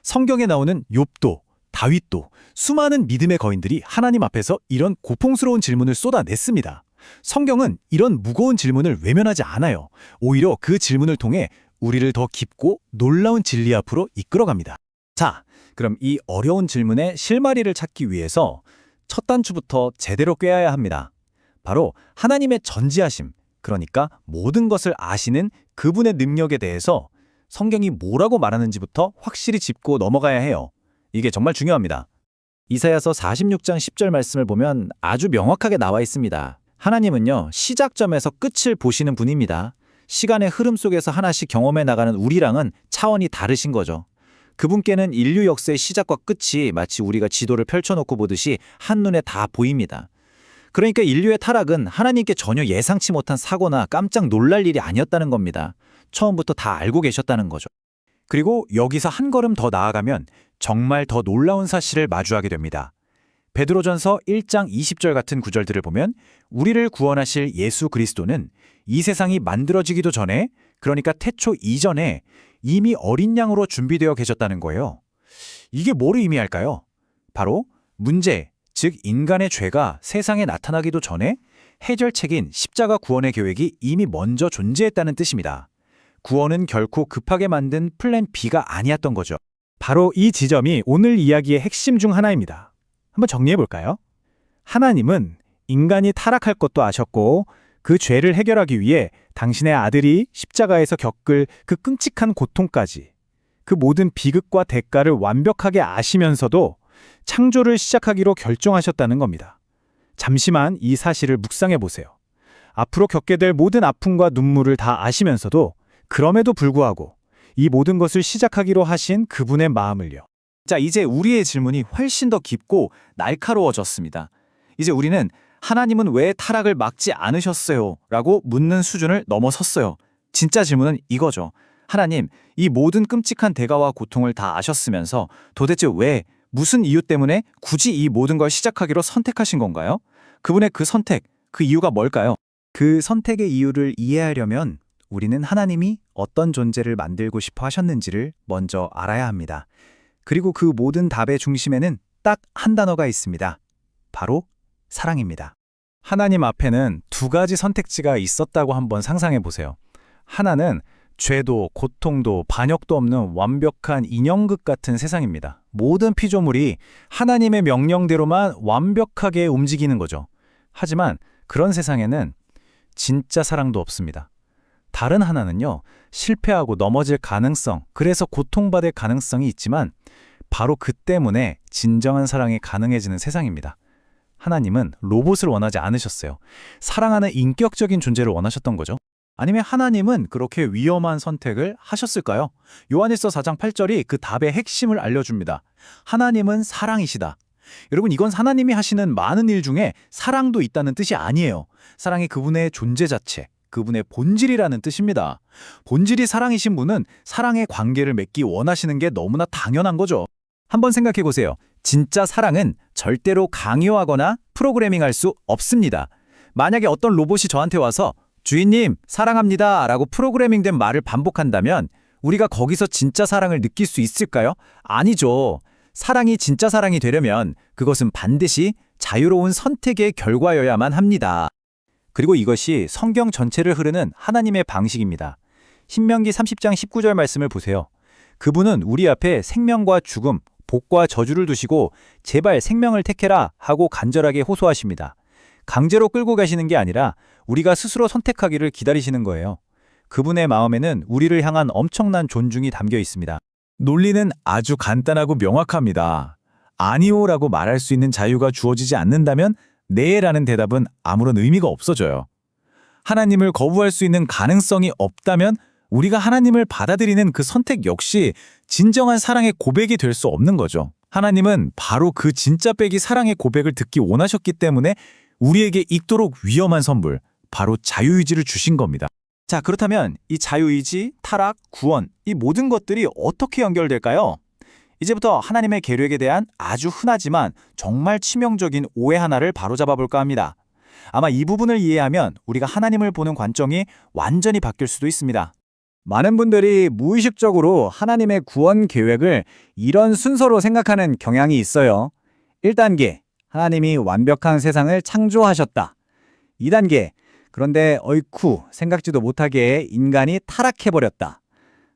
성경에 나오는 욥도, 다윗도 수많은 믿음의 거인들이 하나님 앞에서 이런 고통스러운 질문을 쏟아냈습니다. 성경은 이런 무거운 질문을 외면하지 않아요. 오히려 그 질문을 통해 우리를 더 깊고 놀라운 진리 앞으로 이끌어갑니다. 자, 그럼 이 어려운 질문의 실마리를 찾기 위해서 첫 단추부터 제대로 꿰어야 합니다. 바로 하나님의 전지하심, 그러니까 모든 것을 아시는 그분의 능력에 대해서 성경이 뭐라고 말하는지부터 확실히 짚고 넘어가야 해요. 이게 정말 중요합니다. 이사야서 46장 10절 말씀을 보면 아주 명확하게 나와 있습니다. 하나님은요, 시작점에서 끝을 보시는 분입니다. 시간의 흐름 속에서 하나씩 경험해 나가는 우리랑은 차원이 다르신 거죠. 그분께는 인류 역사의 시작과 끝이 마치 우리가 지도를 펼쳐놓고 보듯이 한눈에 다 보입니다. 그러니까 인류의 타락은 하나님께 전혀 예상치 못한 사고나 깜짝 놀랄 일이 아니었다는 겁니다. 처음부터 다 알고 계셨다는 거죠. 그리고 여기서 한 걸음 더 나아가면 정말 더 놀라운 사실을 마주하게 됩니다. 베드로전서 1장 20절 같은 구절들을 보면 우리를 구원하실 예수 그리스도는 이 세상이 만들어지기도 전에, 그러니까 태초 이전에 이미 어린 양으로 준비되어 계셨다는 거예요. 이게 뭐를 의미할까요? 바로 문제, 즉 인간의 죄가 세상에 나타나기도 전에 해결책인 십자가 구원의 계획이 이미 먼저 존재했다는 뜻입니다. 구원은 결코 급하게 만든 플랜 B가 아니었던 거죠. 바로 이 지점이 오늘 이야기의 핵심 중 하나입니다. 한번 정리해 볼까요? 하나님은 인간이 타락할 것도 아셨고 그 죄를 해결하기 위해 당신의 아들이 십자가에서 겪을 그 끔찍한 고통까지, 그 모든 비극과 대가를 완벽하게 아시면서도 창조를 시작하기로 결정하셨다는 겁니다. 잠시만 이 사실을 묵상해 보세요. 앞으로 겪게 될 모든 아픔과 눈물을 다 아시면서도 그럼에도 불구하고 이 모든 것을 시작하기로 하신 그분의 마음을요. 자, 이제 우리의 질문이 훨씬 더 깊고 날카로워졌습니다. 이제 우리는 하나님은 왜 타락을 막지 않으셨어요? 라고 묻는 수준을 넘어섰어요. 진짜 질문은 이거죠. 하나님, 이 모든 끔찍한 대가와 고통을 다 아셨으면서 도대체 왜, 무슨 이유 때문에 굳이 이 모든 걸 시작하기로 선택하신 건가요? 그분의 그 선택, 그 이유가 뭘까요? 그 선택의 이유를 이해하려면 우리는 하나님이 어떤 존재를 만들고 싶어 하셨는지를 먼저 알아야 합니다. 그리고 그 모든 답의 중심에는 딱 한 단어가 있습니다. 바로 사랑입니다. 하나님 앞에는 두 가지 선택지가 있었다고 한번 상상해 보세요. 하나는 죄도 고통도 반역도 없는 완벽한 인형극 같은 세상입니다. 모든 피조물이 하나님의 명령대로만 완벽하게 움직이는 거죠. 하지만 그런 세상에는 진짜 사랑도 없습니다. 다른 하나는요, 실패하고 넘어질 가능성, 그래서 고통받을 가능성이 있지만 바로 그 때문에 진정한 사랑이 가능해지는 세상입니다. 하나님은 로봇을 원하지 않으셨어요. 사랑하는 인격적인 존재를 원하셨던 거죠. 아니면 하나님은 그렇게 위험한 선택을 하셨을까요? 요한일서 4장 8절이 그 답의 핵심을 알려줍니다. 하나님은 사랑이시다. 여러분, 이건 하나님이 하시는 많은 일 중에 사랑도 있다는 뜻이 아니에요. 사랑이 그분의 존재 자체, 그분의 본질이라는 뜻입니다. 본질이 사랑이신 분은 사랑의 관계를 맺기 원하시는 게 너무나 당연한 거죠. 한번 생각해 보세요. 진짜 사랑은 절대로 강요하거나 프로그래밍할 수 없습니다. 만약에 어떤 로봇이 저한테 와서 주인님, 사랑합니다 라고 프로그래밍된 말을 반복한다면 우리가 거기서 진짜 사랑을 느낄 수 있을까요? 아니죠. 사랑이 진짜 사랑이 되려면 그것은 반드시 자유로운 선택의 결과여야만 합니다. 그리고 이것이 성경 전체를 흐르는 하나님의 방식입니다. 신명기 30장 19절 말씀을 보세요. 그분은 우리 앞에 생명과 죽음, 복과 저주를 두시고 제발 생명을 택해라 하고 간절하게 호소하십니다. 강제로 끌고 가시는 게 아니라 우리가 스스로 선택하기를 기다리시는 거예요. 그분의 마음에는 우리를 향한 엄청난 존중이 담겨 있습니다. 논리는 아주 간단하고 명확합니다. 아니오라고 말할 수 있는 자유가 주어지지 않는다면 네라는 대답은 아무런 의미가 없어져요. 하나님을 거부할 수 있는 가능성이 없다면 우리가 하나님을 받아들이는 그 선택 역시 진정한 사랑의 고백이 될 수 없는 거죠. 하나님은 바로 그 진짜 빼기 사랑의 고백을 듣기 원하셨기 때문에 우리에게 익도록 위험한 선물, 바로 자유의지를 주신 겁니다. 자, 그렇다면 이 자유의지, 타락, 구원, 이 모든 것들이 어떻게 연결될까요? 이제부터 하나님의 계획에 대한 아주 흔하지만 정말 치명적인 오해 하나를 바로잡아 볼까 합니다. 아마 이 부분을 이해하면 우리가 하나님을 보는 관점이 완전히 바뀔 수도 있습니다. 많은 분들이 무의식적으로 하나님의 구원 계획을 이런 순서로 생각하는 경향이 있어요. 1단계, 하나님이 완벽한 세상을 창조하셨다. 2단계, 그런데 어이쿠 생각지도 못하게 인간이 타락해버렸다.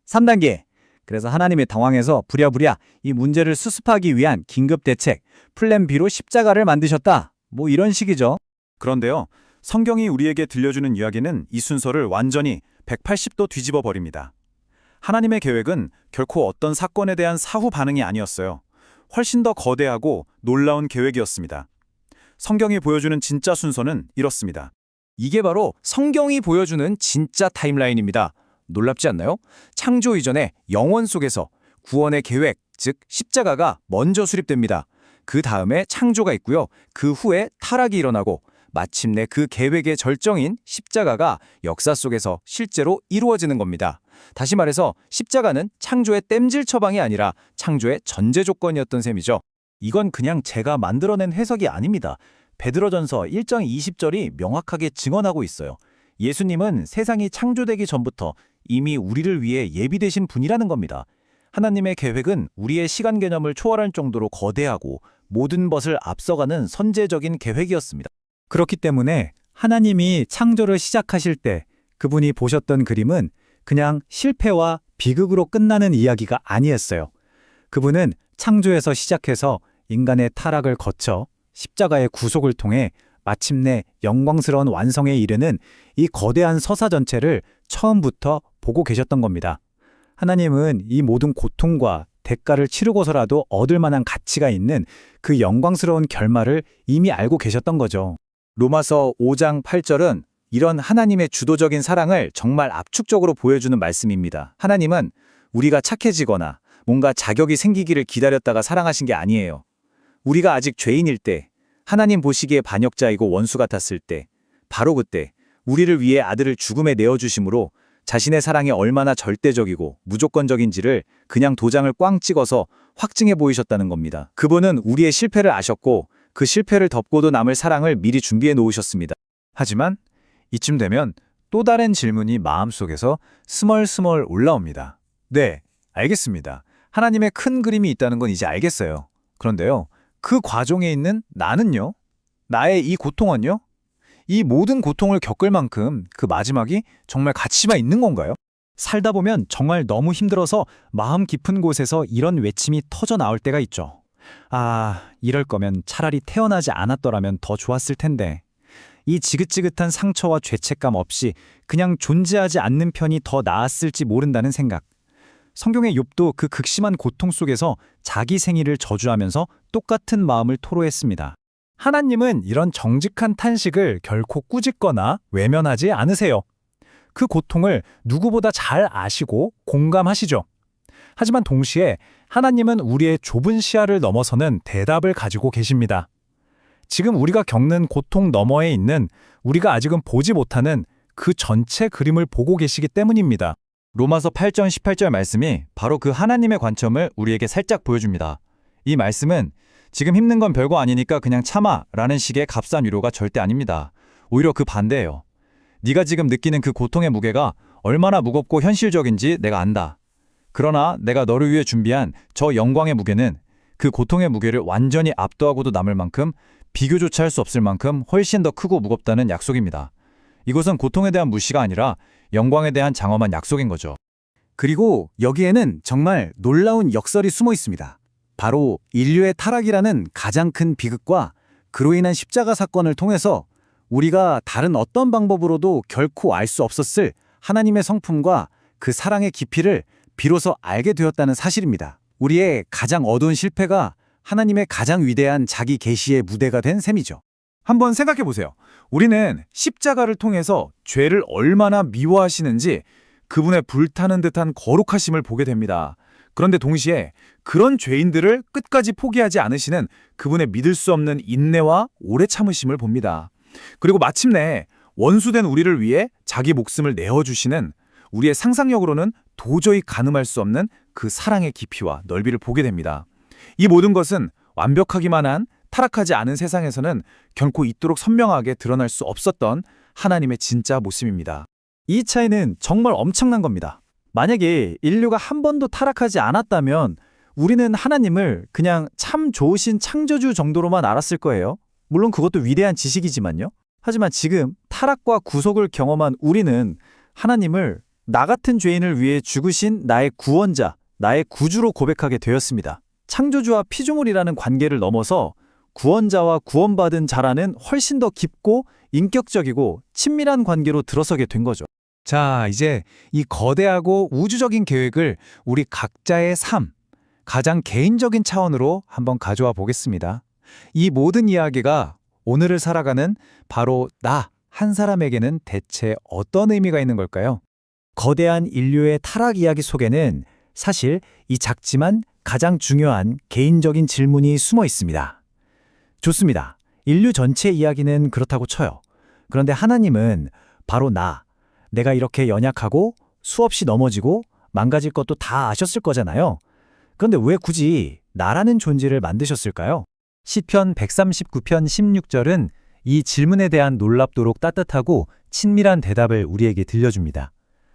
3단계, 그래서 하나님이 당황해서 부랴부랴 이 문제를 수습하기 위한 긴급 대책, 플랜 B로 십자가를 만드셨다. 뭐 이런 식이죠. 그런데요, 성경이 우리에게 들려주는 이야기는 이 순서를 완전히 180도 뒤집어 버립니다. 하나님의 계획은 결코 어떤 사건에 대한 사후 반응이 아니었어요. 훨씬 더 거대하고 놀라운 계획이었습니다. 성경이 보여주는 진짜 순서는 이렇습니다. 이게 바로 성경이 보여주는 진짜 타임라인입니다. 놀랍지 않나요? 창조 이전에 영원 속에서 구원의 계획, 즉 십자가가 먼저 수립됩니다. 그 다음에 창조가 있고요. 그 후에 타락이 일어나고 마침내 그 계획의 절정인 십자가가 역사 속에서 실제로 이루어지는 겁니다. 다시 말해서 십자가는 창조의 땜질 처방이 아니라 창조의 전제 조건이었던 셈이죠. 이건 그냥 제가 만들어낸 해석이 아닙니다. 베드로전서 1장 20절이 명확하게 증언하고 있어요. 예수님은 세상이 창조되기 전부터 이미 우리를 위해 예비되신 분이라는 겁니다. 하나님의 계획은 우리의 시간 개념을 초월할 정도로 거대하고 모든 것을 앞서가는 선제적인 계획이었습니다. 그렇기 때문에 하나님이 창조를 시작하실 때 그분이 보셨던 그림은 그냥 실패와 비극으로 끝나는 이야기가 아니었어요. 그분은 창조에서 시작해서 인간의 타락을 거쳐 십자가의 구속을 통해 마침내 영광스러운 완성에 이르는 이 거대한 서사 전체를 처음부터 보고 계셨던 겁니다. 하나님은 이 모든 고통과 대가를 치르고서라도 얻을 만한 가치가 있는 그 영광스러운 결말을 이미 알고 계셨던 거죠. 로마서 5장 8절은 이런 하나님의 주도적인 사랑을 정말 압축적으로 보여주는 말씀입니다. 하나님은 우리가 착해지거나 뭔가 자격이 생기기를 기다렸다가 사랑하신 게 아니에요. 우리가 아직 죄인일 때, 하나님 보시기에 반역자이고 원수 같았을 때, 바로 그때 우리를 위해 아들을 죽음에 내어주심으로 자신의 사랑이 얼마나 절대적이고 무조건적인지를 그냥 도장을 꽝 찍어서 확증해 보이셨다는 겁니다. 그분은 우리의 실패를 아셨고 그 실패를 덮고도 남을 사랑을 미리 준비해 놓으셨습니다. 하지만 이쯤 되면 또 다른 질문이 마음속에서 스멀스멀 올라옵니다. 네, 알겠습니다. 하나님의 큰 그림이 있다는 건 이제 알겠어요. 그런데요, 그 과정에 있는 나는요? 나의 이 고통은요? 이 모든 고통을 겪을 만큼 그 마지막이 정말 가치가 있는 건가요? 살다 보면 정말 너무 힘들어서 마음 깊은 곳에서 이런 외침이 터져 나올 때가 있죠. 아, 이럴 거면 차라리 태어나지 않았더라면 더 좋았을 텐데. 이 지긋지긋한 상처와 죄책감 없이 그냥 존재하지 않는 편이 더 나았을지 모른다는 생각. 성경의 욥도 그 극심한 고통 속에서 자기 생일을 저주하면서 똑같은 마음을 토로했습니다. 하나님은 이런 정직한 탄식을 결코 꾸짖거나 외면하지 않으세요. 그 고통을 누구보다 잘 아시고 공감하시죠. 하지만 동시에 하나님은 우리의 좁은 시야를 넘어서는 대답을 가지고 계십니다. 지금 우리가 겪는 고통 너머에 있는 우리가 아직은 보지 못하는 그 전체 그림을 보고 계시기 때문입니다. 로마서 8장 18절 말씀이 바로 그 하나님의 관점을 우리에게 살짝 보여줍니다. 이 말씀은 지금 힘든 건 별거 아니니까 그냥 참아 라는 식의 값싼 위로가 절대 아닙니다. 오히려 그 반대예요. 네가 지금 느끼는 그 고통의 무게가 얼마나 무겁고 현실적인지 내가 안다. 그러나 내가 너를 위해 준비한 저 영광의 무게는 그 고통의 무게를 완전히 압도하고도 남을 만큼 비교조차 할 수 없을 만큼 훨씬 더 크고 무겁다는 약속입니다. 이것은 고통에 대한 무시가 아니라 영광에 대한 장엄한 약속인 거죠. 그리고 여기에는 정말 놀라운 역설이 숨어 있습니다. 바로 인류의 타락이라는 가장 큰 비극과 그로 인한 십자가 사건을 통해서 우리가 다른 어떤 방법으로도 결코 알 수 없었을 하나님의 성품과 그 사랑의 깊이를 비로소 알게 되었다는 사실입니다. 우리의 가장 어두운 실패가 하나님의 가장 위대한 자기 계시의 무대가 된 셈이죠. 한번 생각해 보세요. 우리는 십자가를 통해서 죄를 얼마나 미워하시는지 그분의 불타는 듯한 거룩하심을 보게 됩니다. 그런데 동시에 그런 죄인들을 끝까지 포기하지 않으시는 그분의 믿을 수 없는 인내와 오래 참으심을 봅니다. 그리고 마침내 원수된 우리를 위해 자기 목숨을 내어주시는 우리의 상상력으로는 도저히 가늠할 수 없는 그 사랑의 깊이와 넓이를 보게 됩니다. 이 모든 것은 완벽하기만 한 타락하지 않은 세상에서는 결코 이토록 선명하게 드러날 수 없었던 하나님의 진짜 모습입니다. 이 차이는 정말 엄청난 겁니다. 만약에 인류가 한 번도 타락하지 않았다면 우리는 하나님을 그냥 참 좋으신 창조주 정도로만 알았을 거예요. 물론 그것도 위대한 지식이지만요. 하지만 지금 타락과 구속을 경험한 우리는 하나님을 나 같은 죄인을 위해 죽으신 나의 구원자, 나의 구주로 고백하게 되었습니다. 창조주와 피조물이라는 관계를 넘어서 구원자와 구원받은 자라는 훨씬 더 깊고 인격적이고 친밀한 관계로 들어서게 된 거죠. 자, 이제 이 거대하고 우주적인 계획을 우리 각자의 삶, 가장 개인적인 차원으로 한번 가져와 보겠습니다. 이 모든 이야기가 오늘을 살아가는 바로 나 한 사람에게는 대체 어떤 의미가 있는 걸까요? 거대한 인류의 타락 이야기 속에는 사실 이 작지만 가장 중요한 개인적인 질문이 숨어 있습니다. 좋습니다. 인류 전체 이야기는 그렇다고 쳐요. 그런데 하나님은 바로 내가 이렇게 연약하고 수없이 넘어지고 망가질 것도 다 아셨을 거잖아요. 그런데 왜 굳이 나라는 존재를 만드셨을까요? 시편 139편 16절은 이 질문에 대한 놀랍도록 따뜻하고 친밀한 대답을 우리에게 들려줍니다.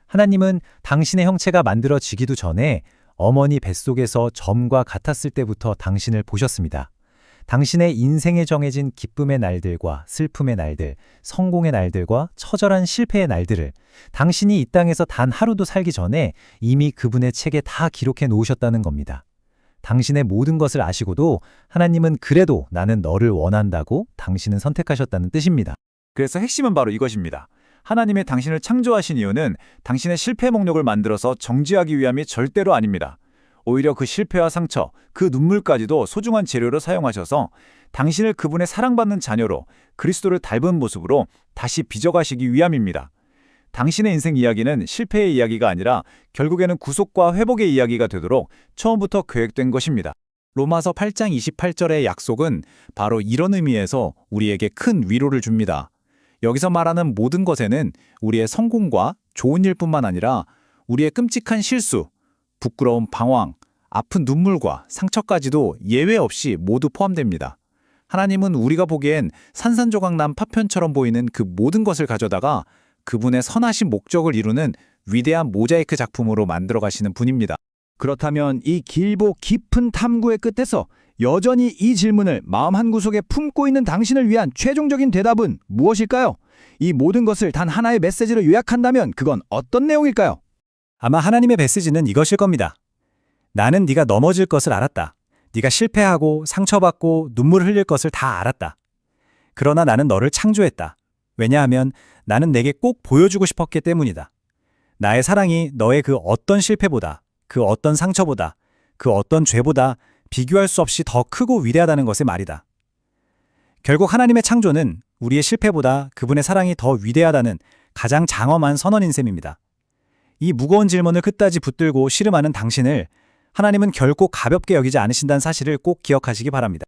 하나님은 당신의 형체가 만들어지기도 전에 어머니 뱃속에서 점과 같았을 때부터 당신을 보셨습니다. 당신의 인생에 정해진 기쁨의 날들과 슬픔의 날들, 성공의 날들과 처절한 실패의 날들을 당신이 이 땅에서 단 하루도 살기 전에 이미 그분의 책에 다 기록해 놓으셨다는 겁니다. 당신의 모든 것을 아시고도 하나님은 그래도 나는 너를 원한다고 당신은 선택하셨다는 뜻입니다. 그래서 핵심은 바로 이것입니다. 하나님이 당신을 창조하신 이유는 당신의 실패 목록을 만들어서 정지하기 위함이 절대로 아닙니다. 오히려 그 실패와 상처, 그 눈물까지도 소중한 재료로 사용하셔서 당신을 그분의 사랑받는 자녀로 그리스도를 닮은 모습으로 다시 빚어가시기 위함입니다. 당신의 인생 이야기는 실패의 이야기가 아니라 결국에는 구속과 회복의 이야기가 되도록 처음부터 계획된 것입니다. 로마서 8장 28절의 약속은 바로 이런 의미에서 우리에게 큰 위로를 줍니다. 여기서 말하는 모든 것에는 우리의 성공과 좋은 일뿐만 아니라 우리의 끔찍한 실수, 부끄러운 방황, 아픈 눈물과 상처까지도 예외 없이 모두 포함됩니다. 하나님은 우리가 보기엔 산산조각난 파편처럼 보이는 그 모든 것을 가져다가 그분의 선하신 목적을 이루는 위대한 모자이크 작품으로 만들어 가시는 분입니다. 그렇다면 이 길고 깊은 탐구의 끝에서 여전히 이 질문을 마음 한구석에 품고 있는 당신을 위한 최종적인 대답은 무엇일까요? 이 모든 것을 단 하나의 메시지로 요약한다면 그건 어떤 내용일까요? 아마 하나님의 메시지는 이것일 겁니다. 나는 네가 넘어질 것을 알았다. 네가 실패하고 상처받고 눈물 흘릴 것을 다 알았다. 그러나 나는 너를 창조했다. 왜냐하면 나는 내게 꼭 보여주고 싶었기 때문이다. 나의 사랑이 너의 그 어떤 실패보다, 그 어떤 상처보다, 그 어떤 죄보다 비교할 수 없이 더 크고 위대하다는 것의 말이다. 결국 하나님의 창조는 우리의 실패보다 그분의 사랑이 더 위대하다는 가장 장엄한 선언인 셈입니다. 이 무거운 질문을 끝까지 붙들고 씨름하는 당신을 하나님은 결코 가볍게 여기지 않으신다는 사실을 꼭 기억하시기 바랍니다.